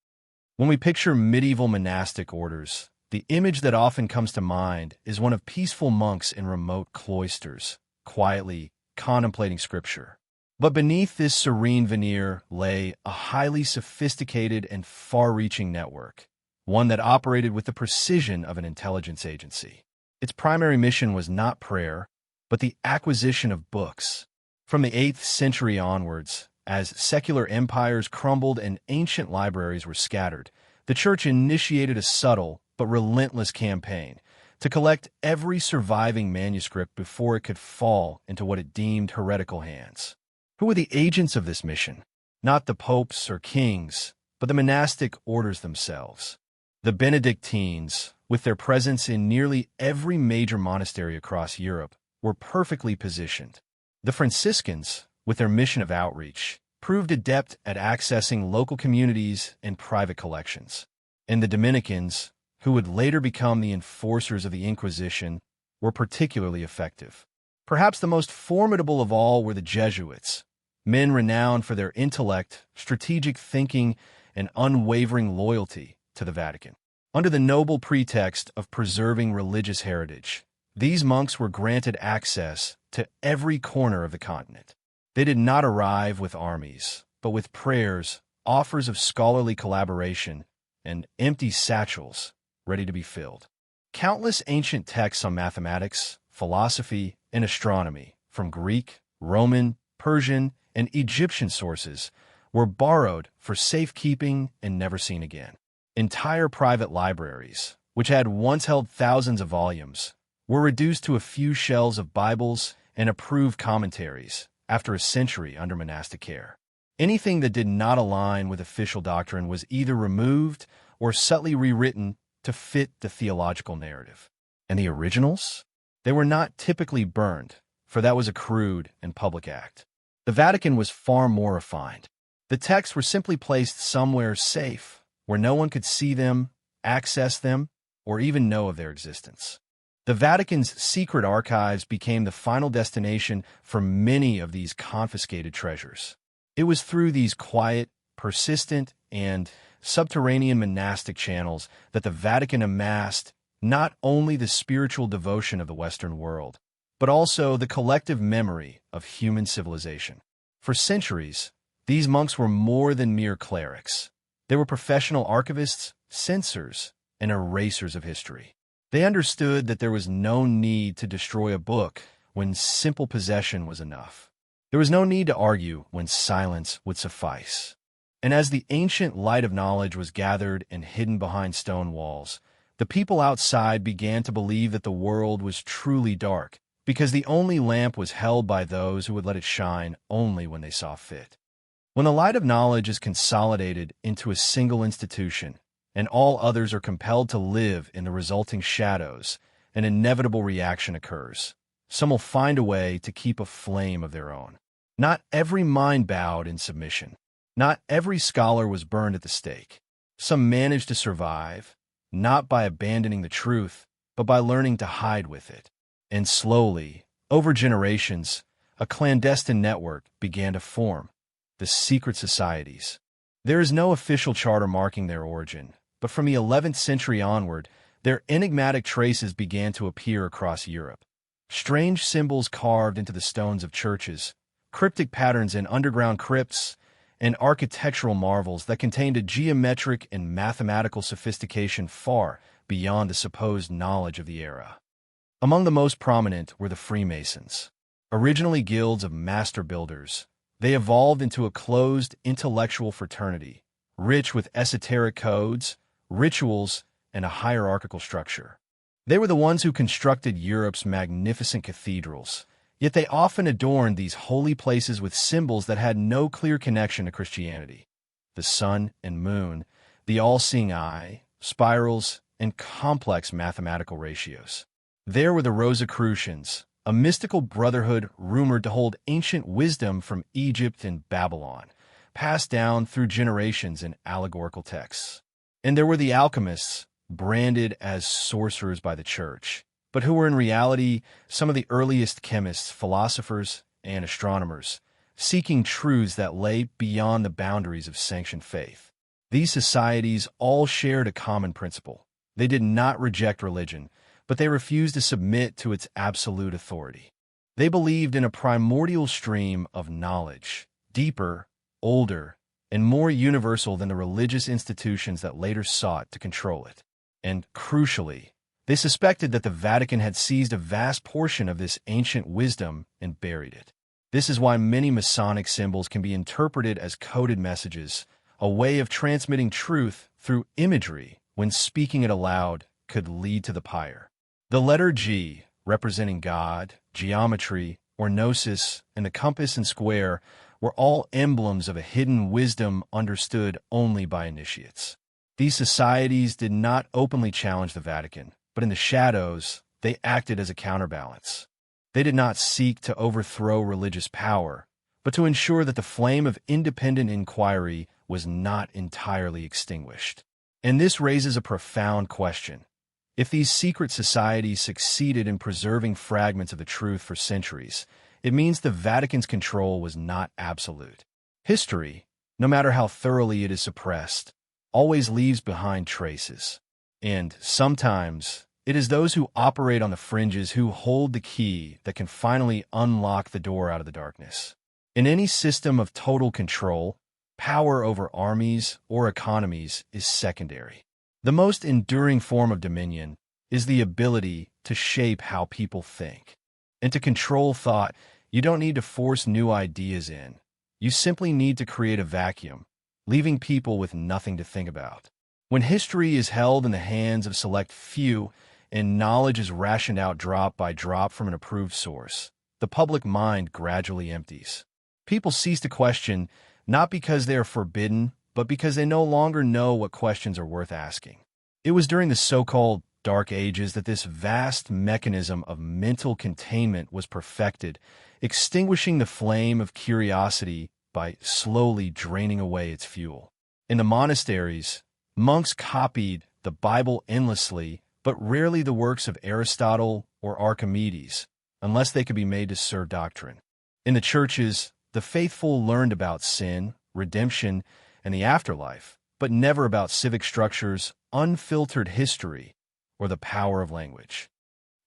When we picture medieval monastic orders, the image that often comes to mind is one of peaceful monks in remote cloisters, quietly contemplating scripture. But beneath this serene veneer lay a highly sophisticated and far-reaching network, one that operated with the precision of an intelligence agency. Its primary mission was not prayer, but the acquisition of books. From the 8th century onwards, as secular empires crumbled and ancient libraries were scattered, the Church initiated a subtle but relentless campaign to collect every surviving manuscript before it could fall into what it deemed heretical hands. Who were the agents of this mission? Not the popes or kings, but the monastic orders themselves. The Benedictines, with their presence in nearly every major monastery across Europe, were perfectly positioned. The Franciscans, with their mission of outreach, proved adept at accessing local communities and private collections. And the Dominicans, who would later become the enforcers of the Inquisition, were particularly effective. Perhaps the most formidable of all were the Jesuits, men renowned for their intellect, strategic thinking, and unwavering loyalty to the Vatican. Under the noble pretext of preserving religious heritage, these monks were granted access to every corner of the continent. They did not arrive with armies, but with prayers, offers of scholarly collaboration, and empty satchels ready to be filled. Countless ancient texts on mathematics, philosophy, and astronomy, from Greek, Roman, Persian, and Egyptian sources, were borrowed for safekeeping and never seen again. Entire private libraries, which had once held thousands of volumes, were reduced to a few shelves of Bibles and approved commentaries after a century under monastic care. Anything that did not align with official doctrine was either removed or subtly rewritten to fit the theological narrative. And the originals? They were not typically burned, for that was a crude and public act. The Vatican was far more refined. The texts were simply placed somewhere safe, where no one could see them, access them, or even know of their existence. The Vatican's secret archives became the final destination for many of these confiscated treasures. It was through these quiet, persistent, and subterranean monastic channels that the Vatican amassed not only the spiritual devotion of the Western world, but also the collective memory of human civilization. For centuries, these monks were more than mere clerics. They were professional archivists, censors, and erasers of history. They understood that there was no need to destroy a book when simple possession was enough. There was no need to argue when silence would suffice. And as the ancient light of knowledge was gathered and hidden behind stone walls, the people outside began to believe that the world was truly dark, because the only lamp was held by those who would let it shine only when they saw fit. When the light of knowledge is consolidated into a single institution, and all others are compelled to live in the resulting shadows, an inevitable reaction occurs. some will find a way to keep a flame of their own. Not every mind bowed in submission. Not every scholar was burned at the stake. Some managed to survive, not by abandoning the truth, but by learning to hide with it. And slowly, over generations, a clandestine network began to form, the secret societies. There is no official charter marking their origin, but from the 11th century onward, their enigmatic traces began to appear across Europe. Strange symbols carved into the stones of churches, cryptic patterns in underground crypts, and architectural marvels that contained a geometric and mathematical sophistication far beyond the supposed knowledge of the era. Among the most prominent were the Freemasons. Originally guilds of master builders, they evolved into a closed intellectual fraternity, rich with esoteric codes, rituals, and a hierarchical structure. They were the ones who constructed Europe's magnificent cathedrals, yet they often adorned these holy places with symbols that had no clear connection to Christianity. The sun and moon, the all-seeing eye, spirals, and complex mathematical ratios. There were the Rosicrucians, a mystical brotherhood rumored to hold ancient wisdom from Egypt and Babylon, passed down through generations in allegorical texts. And there were the alchemists, branded as sorcerers by the church, but who were in reality some of the earliest chemists, philosophers, and astronomers, seeking truths that lay beyond the boundaries of sanctioned faith. These societies all shared a common principle. They did not reject religion, but they refused to submit to its absolute authority. They believed in a primordial stream of knowledge, deeper, older, and more universal than the religious institutions that later sought to control it. And, crucially, they suspected that the Vatican had seized a vast portion of this ancient wisdom and buried it. This is why many Masonic symbols can be interpreted as coded messages, a way of transmitting truth through imagery when speaking it aloud could lead to the pyre. The letter G, representing God, geometry, or gnosis, and the compass and square were all emblems of a hidden wisdom understood only by initiates. These societies did not openly challenge the Vatican, but in the shadows, they acted as a counterbalance. They did not seek to overthrow religious power, but to ensure that the flame of independent inquiry was not entirely extinguished. And this raises a profound question. If these secret societies succeeded in preserving fragments of the truth for centuries, it means the Vatican's control was not absolute. History, no matter how thoroughly it is suppressed, always leaves behind traces. And sometimes, it is those who operate on the fringes who hold the key that can finally unlock the door out of the darkness. In any system of total control, power over armies or economies is secondary. The most enduring form of dominion is the ability to shape how people think. And to control thought, you don't need to force new ideas in. You simply need to create a vacuum, leaving people with nothing to think about. When history is held in the hands of select few and knowledge is rationed out drop by drop from an approved source, the public mind gradually empties. People cease to question not because they are forbidden, but because they no longer know what questions are worth asking. It was during the so-called Dark Ages that this vast mechanism of mental containment was perfected, extinguishing the flame of curiosity by slowly draining away its fuel. In the monasteries, monks copied the Bible endlessly, but rarely the works of Aristotle or Archimedes, unless they could be made to serve doctrine. In the churches, the faithful learned about sin, redemption, and the afterlife, but never about civic structures, unfiltered history, or the power of language.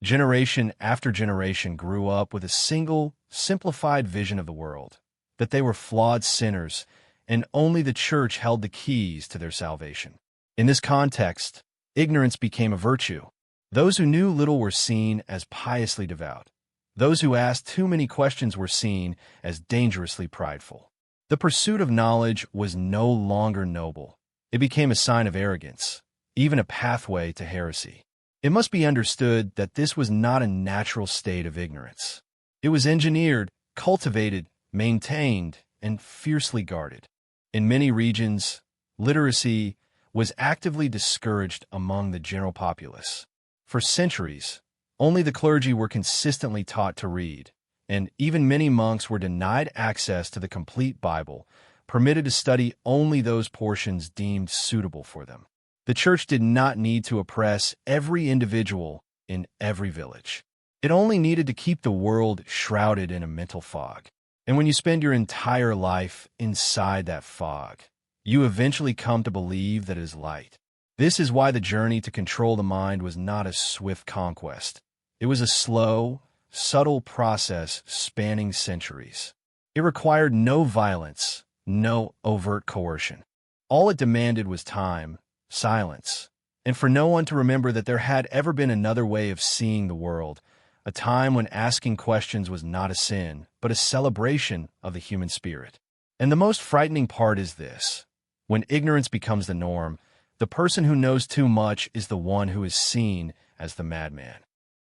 Generation after generation grew up with a single, simplified vision of the world, that they were flawed sinners, and only the church held the keys to their salvation. In this context, ignorance became a virtue. Those who knew little were seen as piously devout. Those who asked too many questions were seen as dangerously prideful. The pursuit of knowledge was no longer noble. It became a sign of arrogance, even a pathway to heresy. It must be understood that this was not a natural state of ignorance. It was engineered, cultivated, maintained, and fiercely guarded. In many regions, literacy was actively discouraged among the general populace. For centuries, Only the clergy were consistently taught to read, and even many monks were denied access to the complete Bible, permitted to study only those portions deemed suitable for them. The church did not need to oppress every individual in every village. It only needed to keep the world shrouded in a mental fog. And when you spend your entire life inside that fog, you eventually come to believe that it is light. This is why the journey to control the mind was not a swift conquest. It was a slow, subtle process spanning centuries. It required no violence, no overt coercion. All it demanded was time, silence, and for no one to remember that there had ever been another way of seeing the world, a time when asking questions was not a sin, but a celebration of the human spirit. And the most frightening part is this: when ignorance becomes the norm, the person who knows too much is the one who is seen as the madman.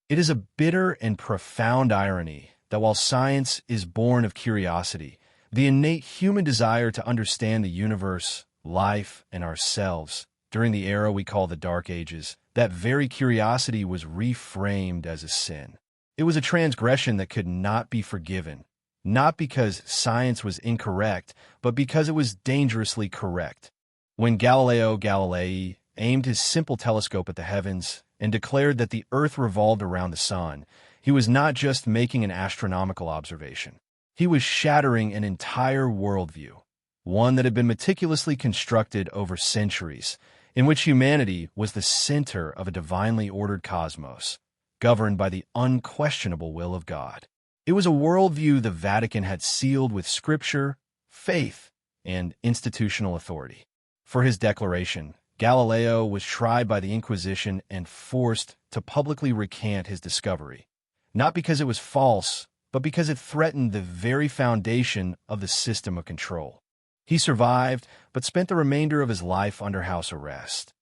It is a bitter and profound irony that while science is born of curiosity, the innate human desire to understand the universe, life, and ourselves, during the era we call the Dark Ages, that very curiosity was reframed as a sin. It was a transgression that could not be forgiven, not because science was incorrect, but because it was dangerously correct. When Galileo Galilei aimed his simple telescope at the heavens and declared that the Earth revolved around the sun, he was not just making an astronomical observation. He was shattering an entire worldview, one that had been meticulously constructed over centuries, in which humanity was the center of a divinely ordered cosmos, governed by the unquestionable will of God. It was a worldview the Vatican had sealed with scripture, faith, and institutional authority. For his declaration, Galileo was tried by the Inquisition and forced to publicly recant his discovery, not because it was false, but because it threatened the very foundation of the system of control. He survived, but spent the remainder of his life under house arrest,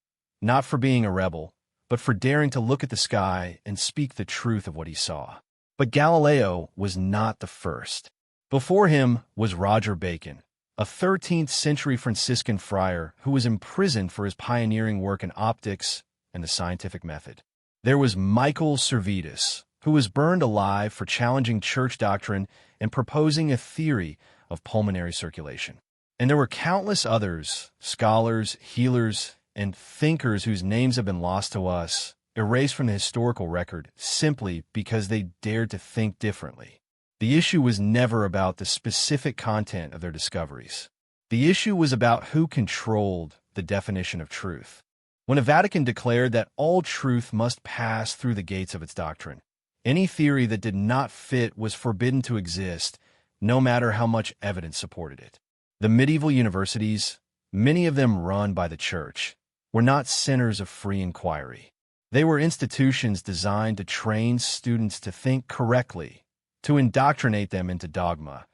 not for being a rebel, but for daring to look at the sky and speak the truth of what he saw. But Galileo was not the first. Before him was Roger Bacon, a 13th-century Franciscan friar who was imprisoned for his pioneering work in optics and the scientific method. There was Michael Servetus, who was burned alive for challenging church doctrine and proposing a theory of pulmonary circulation. And there were countless others, scholars, healers, and thinkers whose names have been lost to us, erased from the historical record simply because they dared to think differently. The issue was never about the specific content of their discoveries. The issue was about who controlled the definition of truth. When the Vatican declared that all truth must pass through the gates of its doctrine, any theory that did not fit was forbidden to exist, no matter how much evidence supported it. The medieval universities, many of them run by the church, were not centers of free inquiry. They were institutions designed to train students to think correctly, to indoctrinate them into dogma,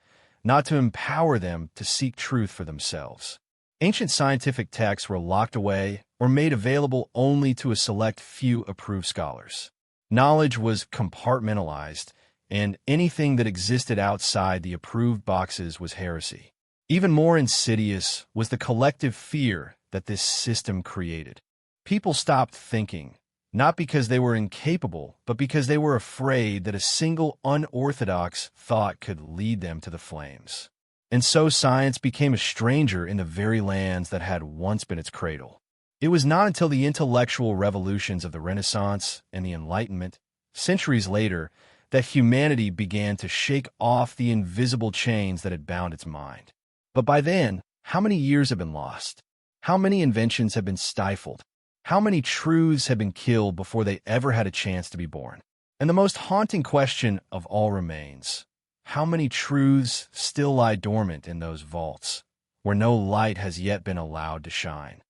not to empower them to seek truth for themselves. Ancient scientific texts were locked away or made available only to a select few approved scholars. Knowledge was compartmentalized, and anything that existed outside the approved boxes was heresy. Even more insidious was the collective fear that this system created. People stopped thinking, not because they were incapable, but because they were afraid that a single unorthodox thought could lead them to the flames. And so science became a stranger in the very lands that had once been its cradle. It was not until the intellectual revolutions of the Renaissance and the Enlightenment, centuries later, that humanity began to shake off the invisible chains that had bound its mind. But by then, how many years have been lost? How many inventions have been stifled? How many truths have been killed before they ever had a chance to be born? And the most haunting question of all remains: how many truths still lie dormant in those vaults, where no light has yet been allowed to shine?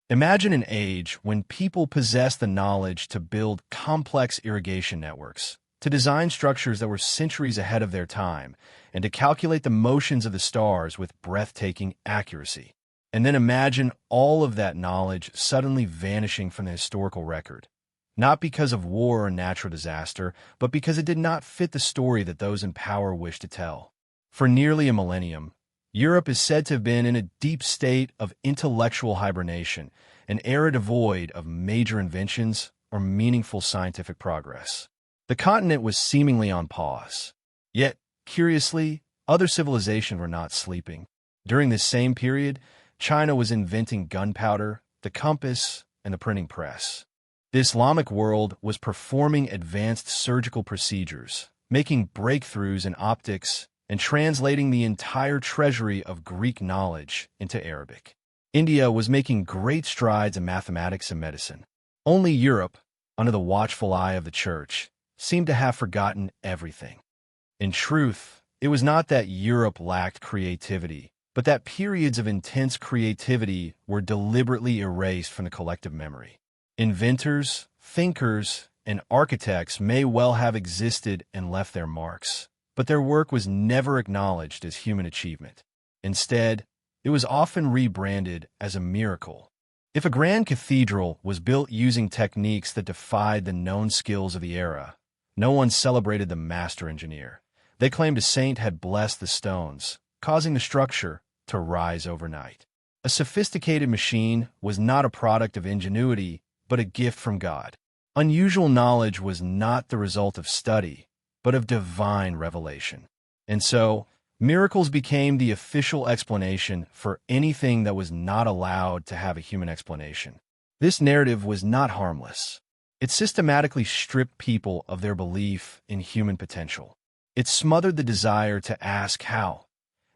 Imagine an age when people possessed the knowledge to build complex irrigation networks, to design structures that were centuries ahead of their time, and to calculate the motions of the stars with breathtaking accuracy. And then imagine all of that knowledge suddenly vanishing from the historical record, not because of war or natural disaster, but because it did not fit the story that those in power wished to tell. For nearly a millennium, Europe is said to have been in a deep state of intellectual hibernation, an era devoid of major inventions or meaningful scientific progress. The continent was seemingly on pause. Yet, curiously, other civilizations were not sleeping. During this same period, China was inventing gunpowder, the compass, and the printing press. The Islamic world was performing advanced surgical procedures, making breakthroughs in optics, and translating the entire treasury of Greek knowledge into Arabic. India was making great strides in mathematics and medicine. Only Europe, under the watchful eye of the Church, seemed to have forgotten everything. In truth, it was not that Europe lacked creativity, but that periods of intense creativity were deliberately erased from the collective memory. Inventors, thinkers, and architects may well have existed and left their marks, but their work was never acknowledged as human achievement. Instead, it was often rebranded as a miracle. If a grand cathedral was built using techniques that defied the known skills of the era, no one celebrated the master engineer. They claimed a saint had blessed the stones, causing the structure to rise overnight. A sophisticated machine was not a product of ingenuity, but a gift from God. Unusual knowledge was not the result of study, but of divine revelation. And so, miracles became the official explanation for anything that was not allowed to have a human explanation. This narrative was not harmless. It systematically stripped people of their belief in human potential. It smothered the desire to ask how,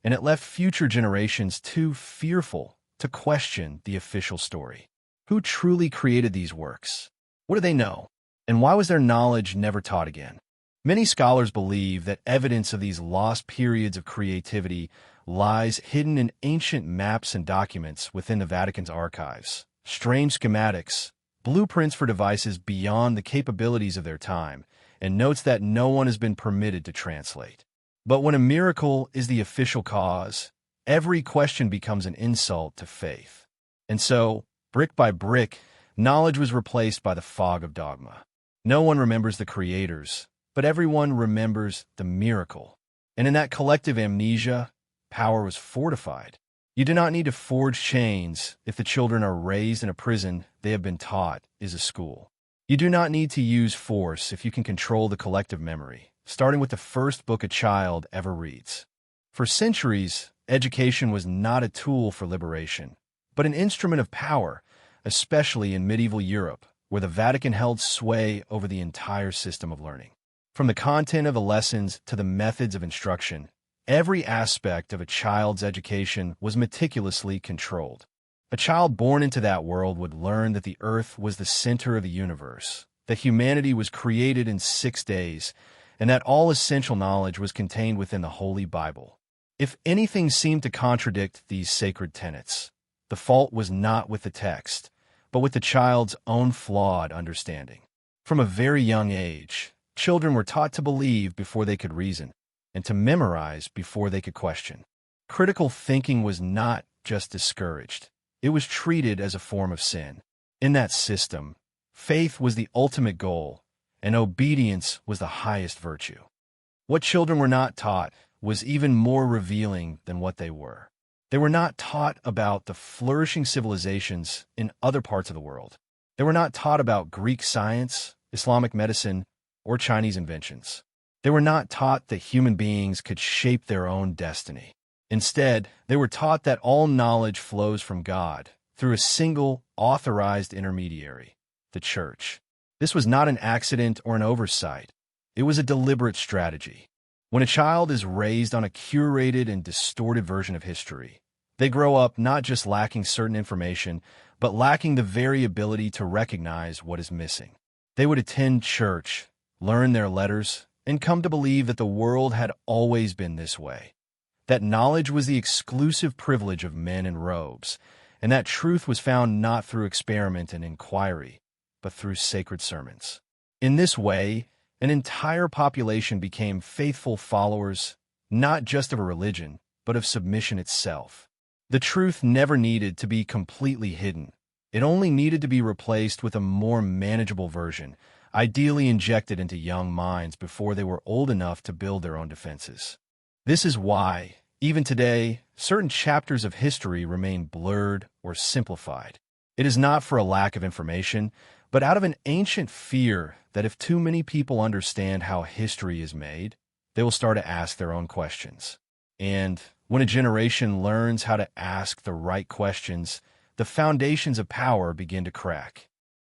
and it left future generations too fearful to question the official story. Who truly created these works? What do they know? And why was their knowledge never taught again? Many scholars believe that evidence of these lost periods of creativity lies hidden in ancient maps and documents within the Vatican's archives, strange schematics, blueprints for devices beyond the capabilities of their time, and notes that no one has been permitted to translate. But when a miracle is the official cause, every question becomes an insult to faith. And so, brick by brick, knowledge was replaced by the fog of dogma. No one remembers the creators, but everyone remembers the miracle. And in that collective amnesia, power was fortified. You do not need to forge chains if the children are raised in a prison they have been taught is a school. You do not need to use force if you can control the collective memory, starting with the first book a child ever reads. For centuries, education was not a tool for liberation, but an instrument of power, especially in medieval Europe, where the Vatican held sway over the entire system of learning. From the content of the lessons to the methods of instruction, every aspect of a child's education was meticulously controlled. A child born into that world would learn that the earth was the center of the universe, that humanity was created in 6 days, and that all essential knowledge was contained within the Holy Bible. If anything seemed to contradict these sacred tenets, the fault was not with the text, but with the child's own flawed understanding. From a very young age, children were taught to believe before they could reason, and to memorize before they could question. Critical thinking was not just discouraged. It was treated as a form of sin. In that system, faith was the ultimate goal, and obedience was the highest virtue. What children were not taught was even more revealing than what they were. They were not taught about the flourishing civilizations in other parts of the world. They were not taught about Greek science, Islamic medicine, or Chinese inventions. They were not taught that human beings could shape their own destiny. Instead, they were taught that all knowledge flows from God through a single, authorized intermediary, the Church. This was not an accident or an oversight. It was a deliberate strategy. When a child is raised on a curated and distorted version of history, they grow up not just lacking certain information, but lacking the very ability to recognize what is missing. They would attend church, learn their letters, and come to believe that the world had always been this way, that knowledge was the exclusive privilege of men in robes, and that truth was found not through experiment and inquiry, but through sacred sermons. In this way, an entire population became faithful followers, not just of a religion, but of submission itself. The truth never needed to be completely hidden. It only needed to be replaced with a more manageable version, ideally injected into young minds before they were old enough to build their own defenses. This is why, even today, certain chapters of history remain blurred or simplified. It is not for a lack of information, but out of an ancient fear that if too many people understand how history is made, they will start to ask their own questions. And when a generation learns how to ask the right questions, the foundations of power begin to crack.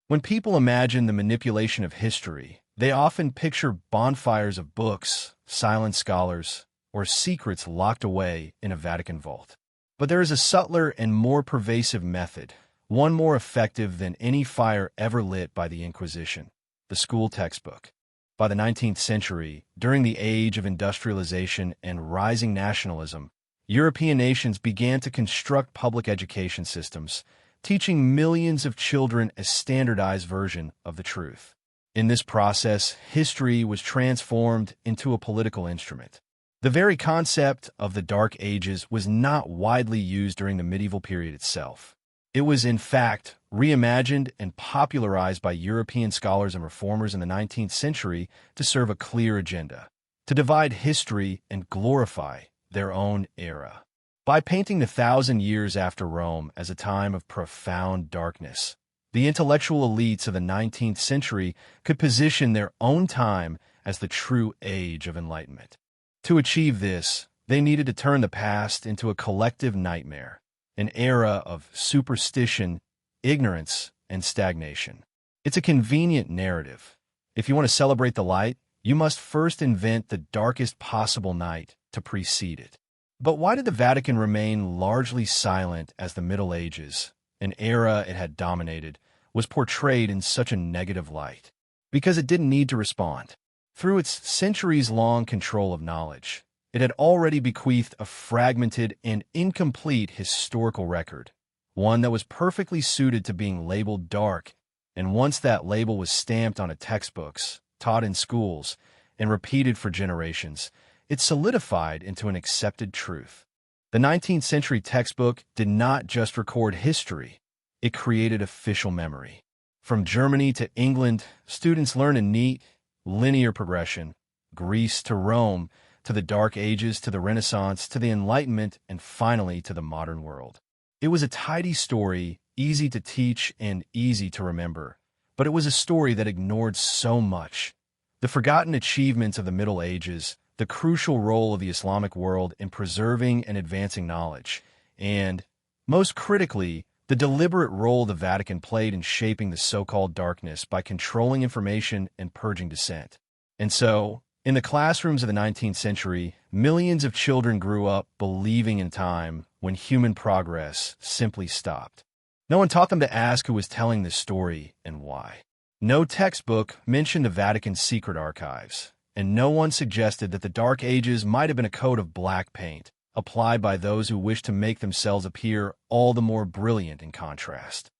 When people imagine the manipulation of history, they often picture bonfires of books, silent scholars, or secrets locked away in a Vatican vault. But there is a subtler and more pervasive method, one more effective than any fire ever lit by the Inquisition: the school textbook. By the 19th century, during the age of industrialization and rising nationalism, European nations began to construct public education systems, teaching millions of children a standardized version of the truth. In this process, history was transformed into a political instrument. The very concept of the Dark Ages was not widely used during the medieval period itself. It was, in fact, reimagined and popularized by European scholars and reformers in the 19th century to serve a clear agenda: to divide history and glorify their own era. By painting the 1,000 years after Rome as a time of profound darkness, the intellectual elites of the 19th century could position their own time as the true age of enlightenment. To achieve this, they needed to turn the past into a collective nightmare, an era of superstition, ignorance, and stagnation. It's a convenient narrative. If you want to celebrate the light, you must first invent the darkest possible night to precede it. But why did the Vatican remain largely silent as the Middle Ages, an era it had dominated, was portrayed in such a negative light? Because it didn't need to respond. Through its centuries-long control of knowledge, it had already bequeathed a fragmented and incomplete historical record, one that was perfectly suited to being labeled dark, and once that label was stamped on textbooks, taught in schools, and repeated for generations, it solidified into an accepted truth. The 19th century textbook did not just record history, it created official memory. From Germany to England, students learn a neat, linear progression: Greece to Rome, to the Dark Ages, to the Renaissance, to the Enlightenment, and finally to the modern world. It was a tidy story, easy to teach and easy to remember, but it was a story that ignored so much: the forgotten achievements of the Middle Ages, the crucial role of the Islamic world in preserving and advancing knowledge, and, most critically, the deliberate role the Vatican played in shaping the so-called darkness by controlling information and purging dissent. And so, in the classrooms of the 19th century, millions of children grew up believing in a time when human progress simply stopped. No one taught them to ask who was telling this story and why. No textbook mentioned the Vatican's secret archives, and no one suggested that the Dark Ages might have been a coat of black paint, applied by those who wished to make themselves appear all the more brilliant in contrast.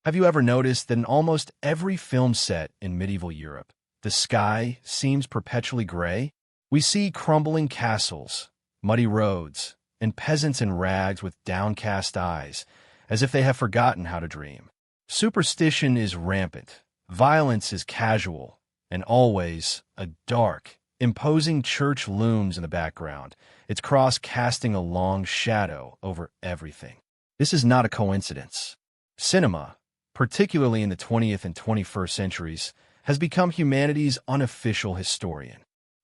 Have you ever noticed that in almost every film set in medieval Europe, the sky seems perpetually gray? We see crumbling castles, muddy roads, and peasants in rags with downcast eyes, as if they have forgotten how to dream. Superstition is rampant, violence is casual, and always a dark, imposing church looms in the background, its cross casting a long shadow over everything. This is not a coincidence. Cinema, particularly in the 20th and 21st centuries, has become humanity's unofficial historian.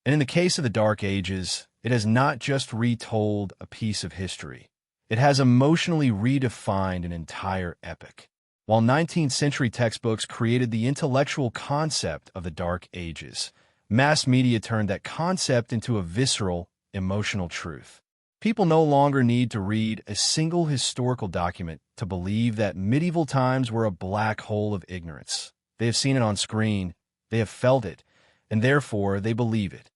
And in the case of the Dark Ages, it has not just retold a piece of history. It has emotionally redefined an entire epoch. While 19th century textbooks created the intellectual concept of the Dark Ages, mass media turned that concept into a visceral, emotional truth. People no longer need to read a single historical document to believe that medieval times were a black hole of ignorance. They have seen it on screen, they have felt it, and therefore they believe it.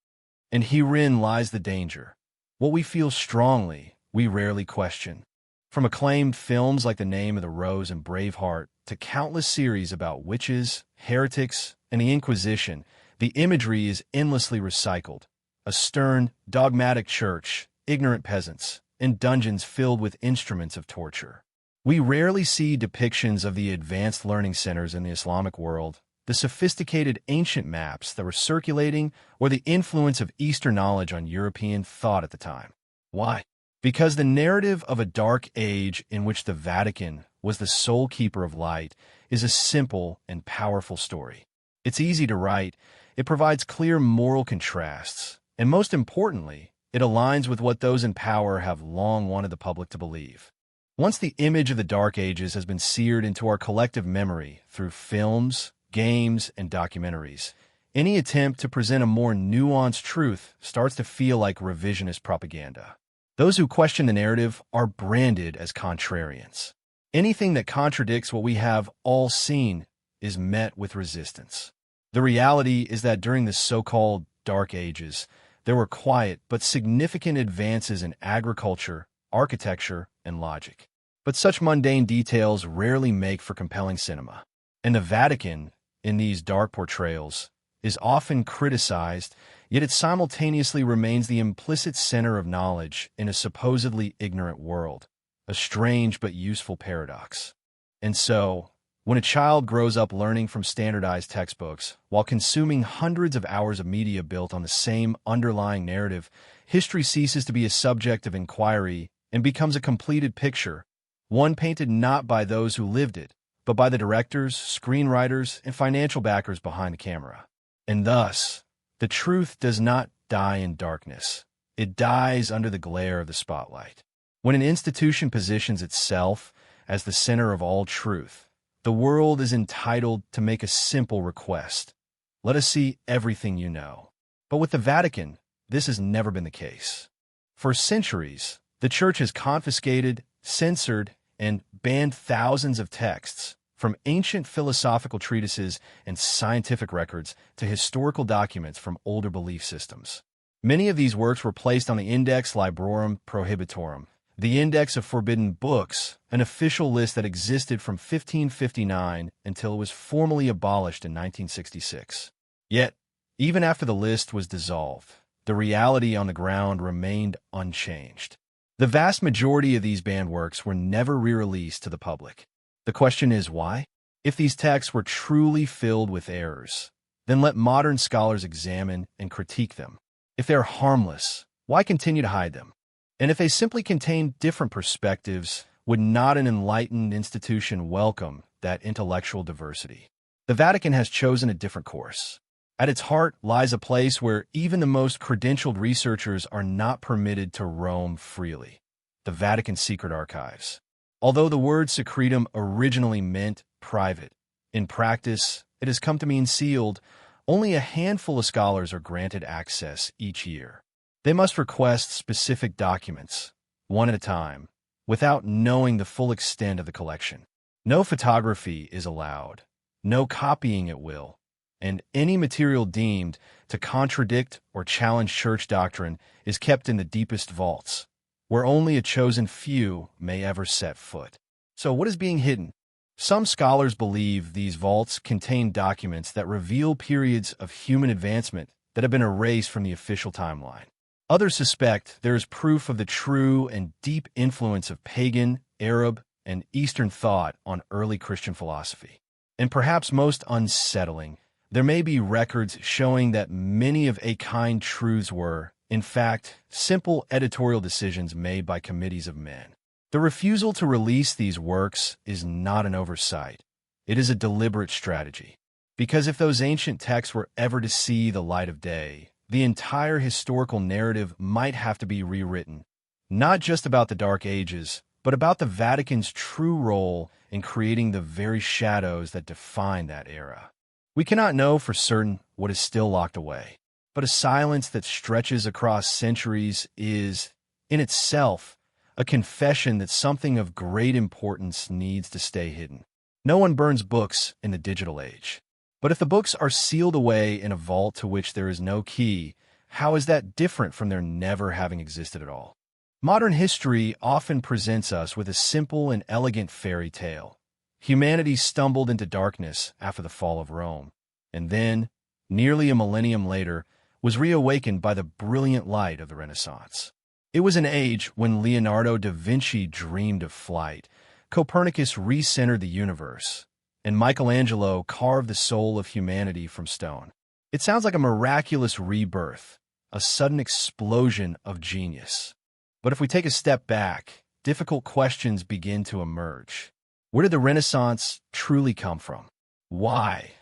And herein lies the danger. What we feel strongly, we rarely question. From acclaimed films like The Name of the Rose and Braveheart to countless series about witches, heretics, and the Inquisition, the imagery is endlessly recycled. A stern, dogmatic church, ignorant peasants, and dungeons filled with instruments of torture. We rarely see depictions of the advanced learning centers in the Islamic world, the sophisticated ancient maps that were circulating, or the influence of Eastern knowledge on European thought at the time. Why? Because the narrative of a dark age in which the Vatican was the sole keeper of light is a simple and powerful story. It's easy to write, it provides clear moral contrasts, and most importantly, it aligns with what those in power have long wanted the public to believe. Once the image of the Dark Ages has been seared into our collective memory through films, games, and documentaries, any attempt to present a more nuanced truth starts to feel like revisionist propaganda. Those who question the narrative are branded as contrarians. Anything that contradicts what we have all seen is met with resistance. The reality is that during the so-called Dark Ages, there were quiet but significant advances in agriculture, architecture, and logic. But such mundane details rarely make for compelling cinema. And the Vatican, in these dark portrayals, is often criticized, yet it simultaneously remains the implicit center of knowledge in a supposedly ignorant world, a strange but useful paradox. And so, when a child grows up learning from standardized textbooks while consuming hundreds of hours of media built on the same underlying narrative, history ceases to be a subject of inquiry and becomes a completed picture, one painted not by those who lived it, but by the directors, screenwriters, and financial backers behind the camera. And thus, the truth does not die in darkness. It dies under the glare of the spotlight. When an institution positions itself as the center of all truth, the world is entitled to make a simple request. Let us see everything you know. But with the Vatican, this has never been the case. For centuries, the Church has confiscated, censored, and banned thousands of texts, from ancient philosophical treatises and scientific records to historical documents from older belief systems. Many of these works were placed on the Index Librorum Prohibitorum, the Index of Forbidden Books, an official list that existed from 1559 until it was formally abolished in 1966. Yet, even after the list was dissolved, the reality on the ground remained unchanged. The vast majority of these banned works were never re-released to the public. The question is why? If these texts were truly filled with errors, then let modern scholars examine and critique them. If they are harmless, why continue to hide them? And if they simply contain different perspectives, would not an enlightened institution welcome that intellectual diversity? The Vatican has chosen a different course. At its heart lies a place where even the most credentialed researchers are not permitted to roam freely: the Vatican's secret archives. Although the word secretum originally meant private, in practice, it has come to mean sealed. Only a handful of scholars are granted access each year. They must request specific documents, one at a time, without knowing the full extent of the collection. No photography is allowed, no copying at will, and any material deemed to contradict or challenge church doctrine is kept in the deepest vaults, where only a chosen few may ever set foot. So what is being hidden? Some scholars believe these vaults contain documents that reveal periods of human advancement that have been erased from the official timeline. Others suspect there is proof of the true and deep influence of pagan, Arab, and Eastern thought on early Christian philosophy. And perhaps most unsettling, there may be records showing that many of a kind truths were, in fact, simple editorial decisions made by committees of men. The refusal to release these works is not an oversight. It is a deliberate strategy. Because if those ancient texts were ever to see the light of day, the entire historical narrative might have to be rewritten, not just about the Dark Ages, but about the Vatican's true role in creating the very shadows that define that era. We cannot know for certain what is still locked away, but a silence that stretches across centuries is, in itself, a confession that something of great importance needs to stay hidden. No one burns books in the digital age. But if the books are sealed away in a vault to which there is no key, how is that different from their never having existed at all? Modern history often presents us with a simple and elegant fairy tale. Humanity stumbled into darkness after the fall of Rome, and then, nearly a millennium later, was reawakened by the brilliant light of the Renaissance. It was an age when Leonardo da Vinci dreamed of flight, Copernicus recentered the universe, and Michelangelo carved the soul of humanity from stone. It sounds like a miraculous rebirth, a sudden explosion of genius. But if we take a step back, difficult questions begin to emerge. Where did the Renaissance truly come from? Why?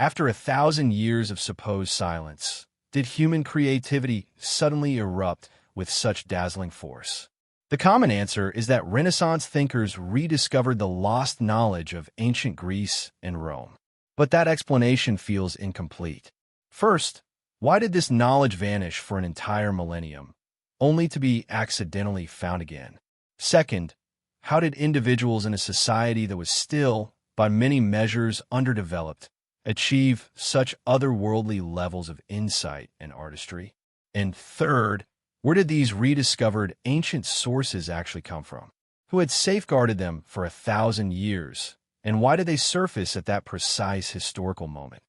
After 1,000 years of supposed silence, did human creativity suddenly erupt with such dazzling force? The common answer is that Renaissance thinkers rediscovered the lost knowledge of ancient Greece and Rome. But that explanation feels incomplete. First, why did this knowledge vanish for an entire millennium, only to be accidentally found again? Second, how did individuals in a society that was still, by many measures, underdeveloped, achieve such otherworldly levels of insight and artistry? And third, where did these rediscovered ancient sources actually come from? Who had safeguarded them for 1,000 years? And why did they surface at that precise historical moment?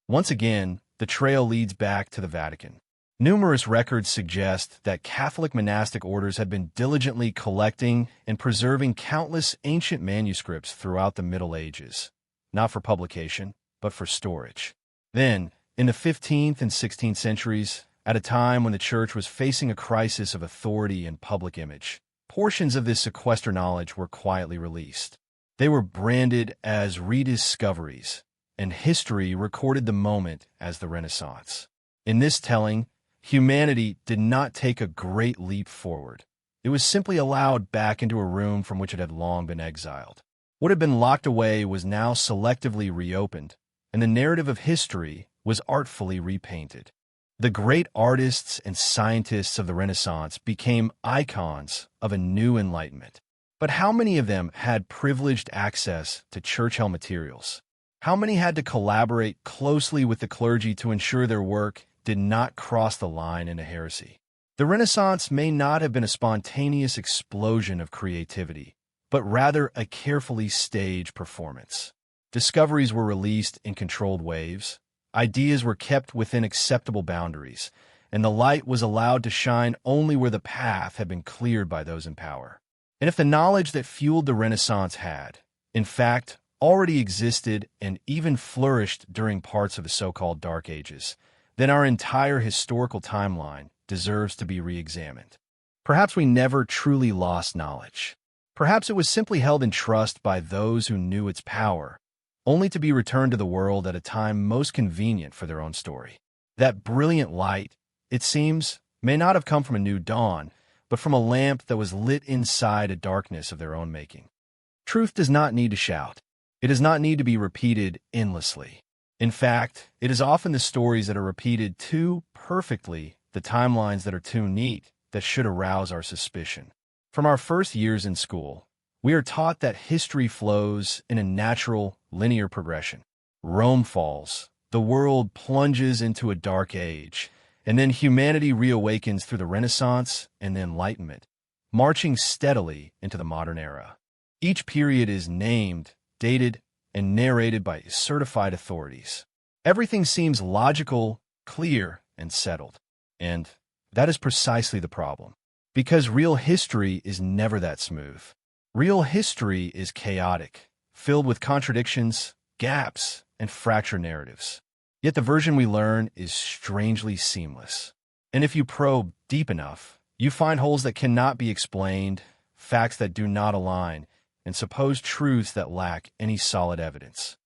Once again, the trail leads back to the Vatican. Numerous records suggest that Catholic monastic orders had been diligently collecting and preserving countless ancient manuscripts throughout the Middle Ages, not for publication, but for storage. Then, in the 15th and 16th centuries, at a time when the Church was facing a crisis of authority and public image, portions of this sequestered knowledge were quietly released. They were branded as rediscoveries, and history recorded the moment as the Renaissance. In this telling, humanity did not take a great leap forward. It was simply allowed back into a room from which it had long been exiled. What had been locked away was now selectively reopened, and the narrative of history was artfully repainted. The great artists and scientists of the Renaissance became icons of a new enlightenment. But how many of them had privileged access to church-held materials? How many had to collaborate closely with the clergy to ensure their work did not cross the line into heresy? The Renaissance may not have been a spontaneous explosion of creativity, but rather a carefully staged performance. Discoveries were released in controlled waves, ideas were kept within acceptable boundaries, and the light was allowed to shine only where the path had been cleared by those in power. And if the knowledge that fueled the Renaissance had, in fact, already existed and even flourished during parts of the so-called Dark Ages, then our entire historical timeline deserves to be re-examined. Perhaps we never truly lost knowledge. Perhaps it was simply held in trust by those who knew its power, only to be returned to the world at a time most convenient for their own story. That brilliant light, it seems, may not have come from a new dawn, but from a lamp that was lit inside a darkness of their own making. Truth does not need to shout. It does not need to be repeated endlessly. In fact, it is often the stories that are repeated too perfectly, the timelines that are too neat, that should arouse our suspicion. From our first years in school, we are taught that history flows in a natural, linear progression. Rome falls, the world plunges into a dark age, and then humanity reawakens through the Renaissance and the Enlightenment, marching steadily into the modern era. Each period is named, dated, and narrated by certified authorities. Everything seems logical, clear, and settled. And that is precisely the problem. Because real history is never that smooth. Real history is chaotic, filled with contradictions, gaps, and fractured narratives. Yet the version we learn is strangely seamless. And if you probe deep enough, you find holes that cannot be explained, facts that do not align, and supposed truths that lack any solid evidence.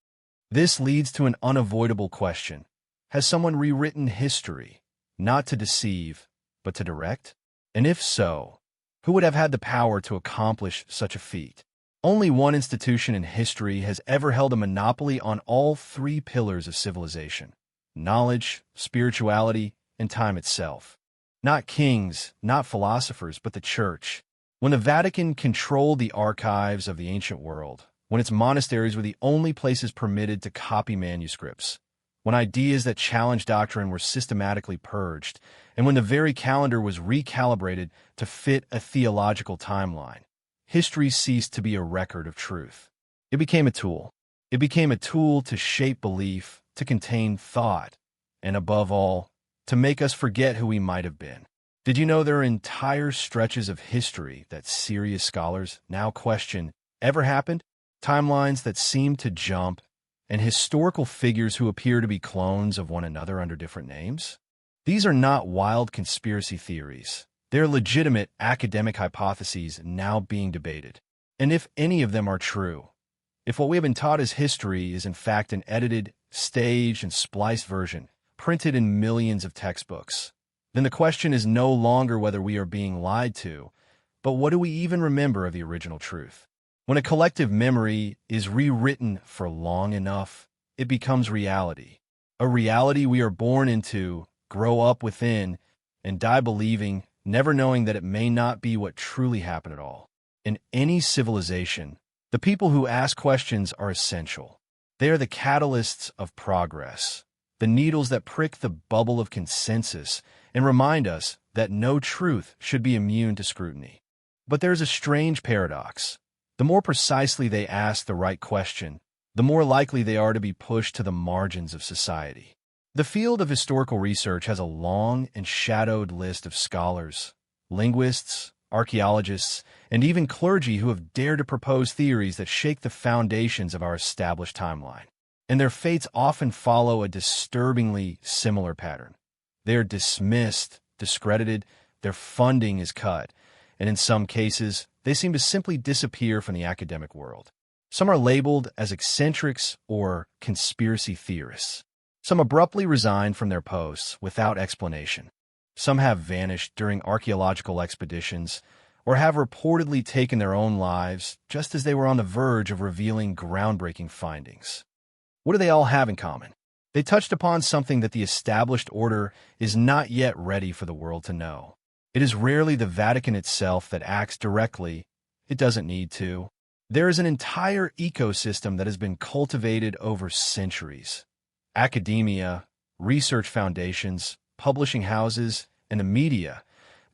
This leads to an unavoidable question. Has someone rewritten history, not to deceive, but to direct? And if so, who would have had the power to accomplish such a feat? Only one institution in history has ever held a monopoly on all three pillars of civilization: knowledge, spirituality, and time itself. Not kings, not philosophers, but the Church. When the Vatican controlled the archives of the ancient world, when its monasteries were the only places permitted to copy manuscripts, when ideas that challenged doctrine were systematically purged, and when the very calendar was recalibrated to fit a theological timeline, history ceased to be a record of truth. It became a tool. It became a tool to shape belief, to contain thought, and above all, to make us forget who we might have been. Did you know there are entire stretches of history that serious scholars now question ever happened? Timelines that seem to jump, and historical figures who appear to be clones of one another under different names? These are not wild conspiracy theories. They're legitimate academic hypotheses now being debated. And if any of them are true, if what we have been taught as history is in fact an edited, staged, and spliced version, printed in millions of textbooks. Then the question is no longer whether we are being lied to, but what do we even remember of the original truth? When a collective memory is rewritten for long enough, it becomes reality. A reality we are born into, grow up within, and die believing, never knowing that it may not be what truly happened at all. In any civilization, the people who ask questions are essential. They are the catalysts of progress, the needles that prick the bubble of consensus and remind us that no truth should be immune to scrutiny. But there's a strange paradox. The more precisely they ask the right question, the more likely they are to be pushed to the margins of society. The field of historical research has a long and shadowed list of scholars, linguists, archaeologists, and even clergy who have dared to propose theories that shake the foundations of our established timeline. And their fates often follow a disturbingly similar pattern. They are dismissed, discredited, their funding is cut, and in some cases, they seem to simply disappear from the academic world. Some are labeled as eccentrics or conspiracy theorists. Some abruptly resign from their posts without explanation. Some have vanished during archaeological expeditions or have reportedly taken their own lives just as they were on the verge of revealing groundbreaking findings. What do they all have in common? They touched upon something that the established order is not yet ready for the world to know. It is rarely the Vatican itself that acts directly. It doesn't need to. There is an entire ecosystem that has been cultivated over centuries. Academia, research foundations, publishing houses, and the media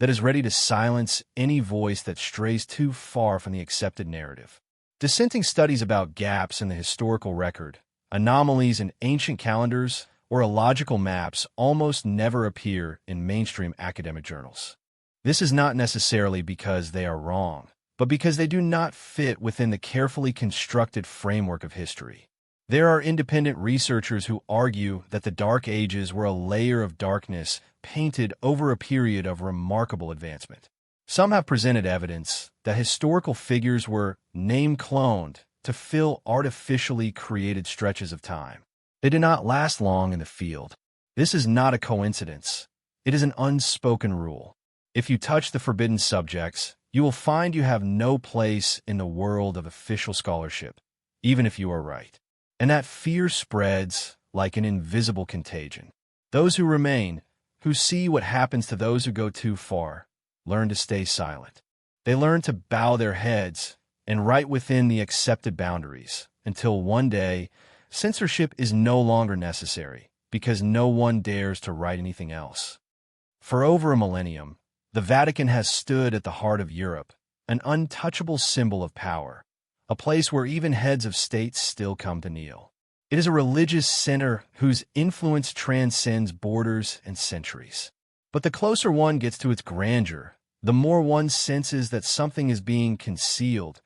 that is ready to silence any voice that strays too far from the accepted narrative. Dissenting studies about gaps in the historical record, anomalies in ancient calendars, or illogical maps almost never appear in mainstream academic journals. This is not necessarily because they are wrong, but because they do not fit within the carefully constructed framework of history. There are independent researchers who argue that the Dark Ages were a layer of darkness painted over a period of remarkable advancement. Some have presented evidence that historical figures were name-cloned to fill artificially created stretches of time. They did not last long in the field. This is not a coincidence. It is an unspoken rule. If you touch the forbidden subjects, you will find you have no place in the world of official scholarship, even if you are right. And that fear spreads like an invisible contagion. Those who remain, who see what happens to those who go too far, learn to stay silent. They learn to bow their heads and write within the accepted boundaries until one day, censorship is no longer necessary because no one dares to write anything else. For over a millennium, the Vatican has stood at the heart of Europe, an untouchable symbol of power, a place where even heads of states still come to kneel. It is a religious center whose influence transcends borders and centuries. But the closer one gets to its grandeur, the more one senses that something is being concealed,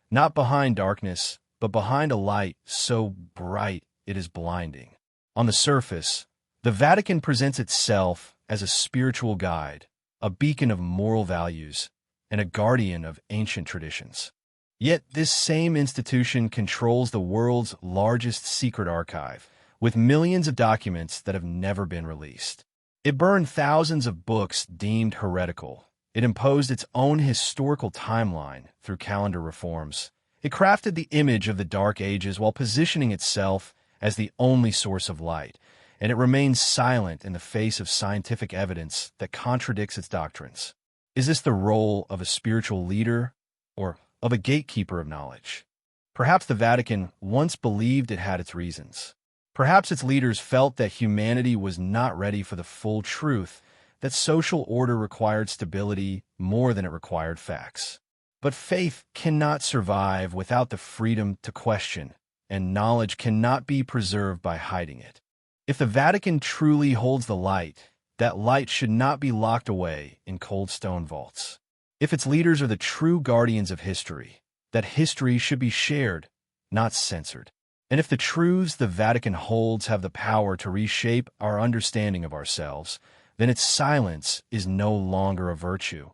not behind darkness, but behind a light so bright it is blinding. On the surface, the Vatican presents itself as a spiritual guide, a beacon of moral values, and a guardian of ancient traditions. Yet this same institution controls the world's largest secret archive, with millions of documents that have never been released. It burned thousands of books deemed heretical. It imposed its own historical timeline through calendar reforms. It crafted the image of the Dark Ages while positioning itself as the only source of light, and it remains silent in the face of scientific evidence that contradicts its doctrines. Is this the role of a spiritual leader or of a gatekeeper of knowledge? Perhaps the Vatican once believed it had its reasons. Perhaps its leaders felt that humanity was not ready for the full truth, that social order required stability more than it required facts. But faith cannot survive without the freedom to question, and knowledge cannot be preserved by hiding it. If the Vatican truly holds the light, that light should not be locked away in cold stone vaults. If its leaders are the true guardians of history, that history should be shared, not censored. And if the truths the Vatican holds have the power to reshape our understanding of ourselves, then its silence is no longer a virtue.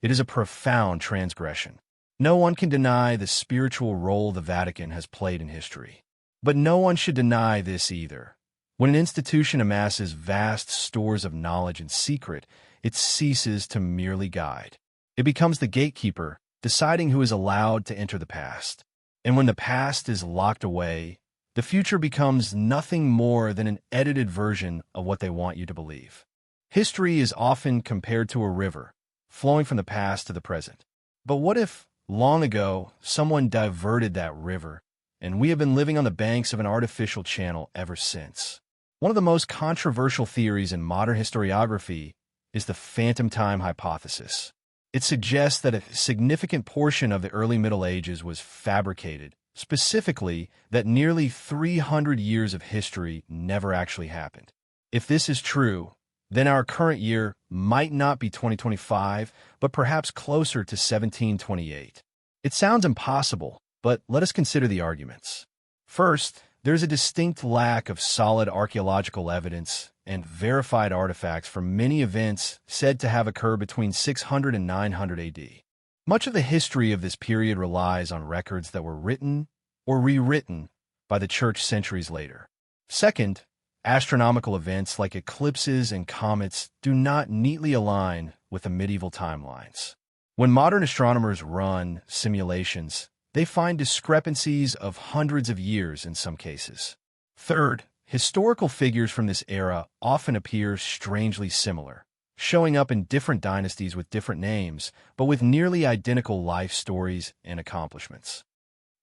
It is a profound transgression. No one can deny the spiritual role the Vatican has played in history. But no one should deny this either. When an institution amasses vast stores of knowledge and secret, it ceases to merely guide. It becomes the gatekeeper, deciding who is allowed to enter the past. And when the past is locked away, the future becomes nothing more than an edited version of what they want you to believe. History is often compared to a river, flowing from the past to the present. But what if, long ago, someone diverted that river, and we have been living on the banks of an artificial channel ever since? One of the most controversial theories in modern historiography is the phantom time hypothesis. It suggests that a significant portion of the early Middle Ages was fabricated, specifically that nearly 300 years of history never actually happened. If this is true, then our current year might not be 2025, but perhaps closer to 1728. It sounds impossible, but let us consider the arguments. First, there's a distinct lack of solid archaeological evidence and verified artifacts for many events said to have occurred between 600 and 900 AD. Much of the history of this period relies on records that were written or rewritten by the church centuries later. Second, astronomical events like eclipses and comets do not neatly align with the medieval timelines. When modern astronomers run simulations, they find discrepancies of hundreds of years in some cases. Third, historical figures from this era often appear strangely similar, showing up in different dynasties with different names, but with nearly identical life stories and accomplishments.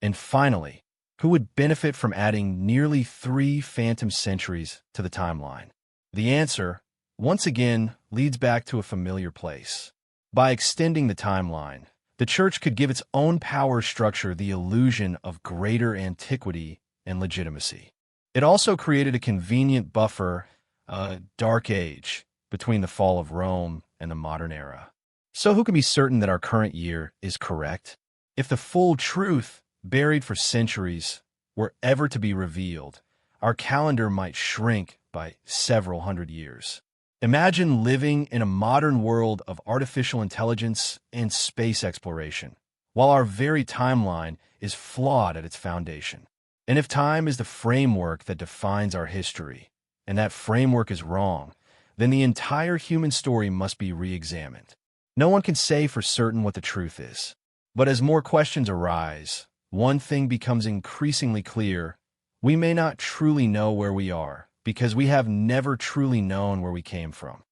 And finally, who would benefit from adding nearly 3 phantom centuries to the timeline? The answer, once again, leads back to a familiar place. By extending the timeline, the church could give its own power structure the illusion of greater antiquity and legitimacy. It also created a convenient buffer, a dark age, between the fall of Rome and the modern era. So who can be certain that our current year is correct? If the full truth, buried for centuries, were ever to be revealed, our calendar might shrink by several hundred years. Imagine living in a modern world of artificial intelligence and space exploration, while our very timeline is flawed at its foundation. And if time is the framework that defines our history, and that framework is wrong, then the entire human story must be re-examined. No one can say for certain what the truth is. But as more questions arise, one thing becomes increasingly clear: we may not truly know where we are, because we have never truly known where we came from.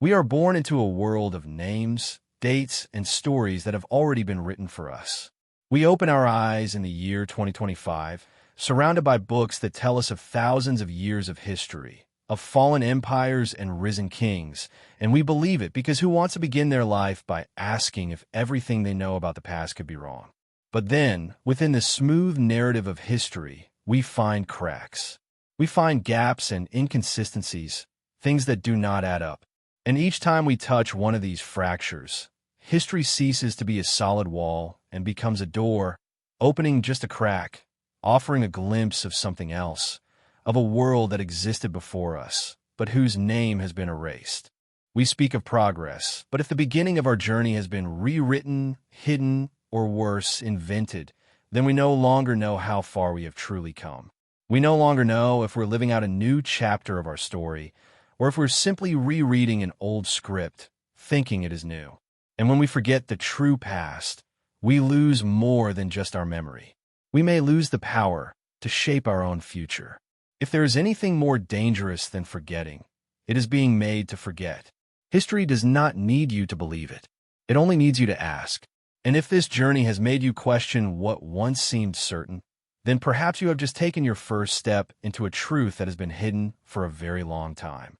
We are born into a world of names, dates, and stories that have already been written for us. We open our eyes in the year 2025, surrounded by books that tell us of thousands of years of history, of fallen empires and risen kings, and we believe it because who wants to begin their life by asking if everything they know about the past could be wrong? But then, within the smooth narrative of history, we find cracks. We find gaps and inconsistencies, things that do not add up. And each time we touch one of these fractures, history ceases to be a solid wall and becomes a door, opening just a crack, offering a glimpse of something else, of a world that existed before us, but whose name has been erased. We speak of progress, but if the beginning of our journey has been rewritten, hidden, or worse, invented, then we no longer know how far we have truly come. We no longer know if we're living out a new chapter of our story, or if we're simply rereading an old script, thinking it is new. And when we forget the true past, we lose more than just our memory. We may lose the power to shape our own future. If there is anything more dangerous than forgetting, it is being made to forget. History does not need you to believe it. It only needs you to ask. And if this journey has made you question what once seemed certain, then perhaps you have just taken your first step into a truth that has been hidden for a very long time.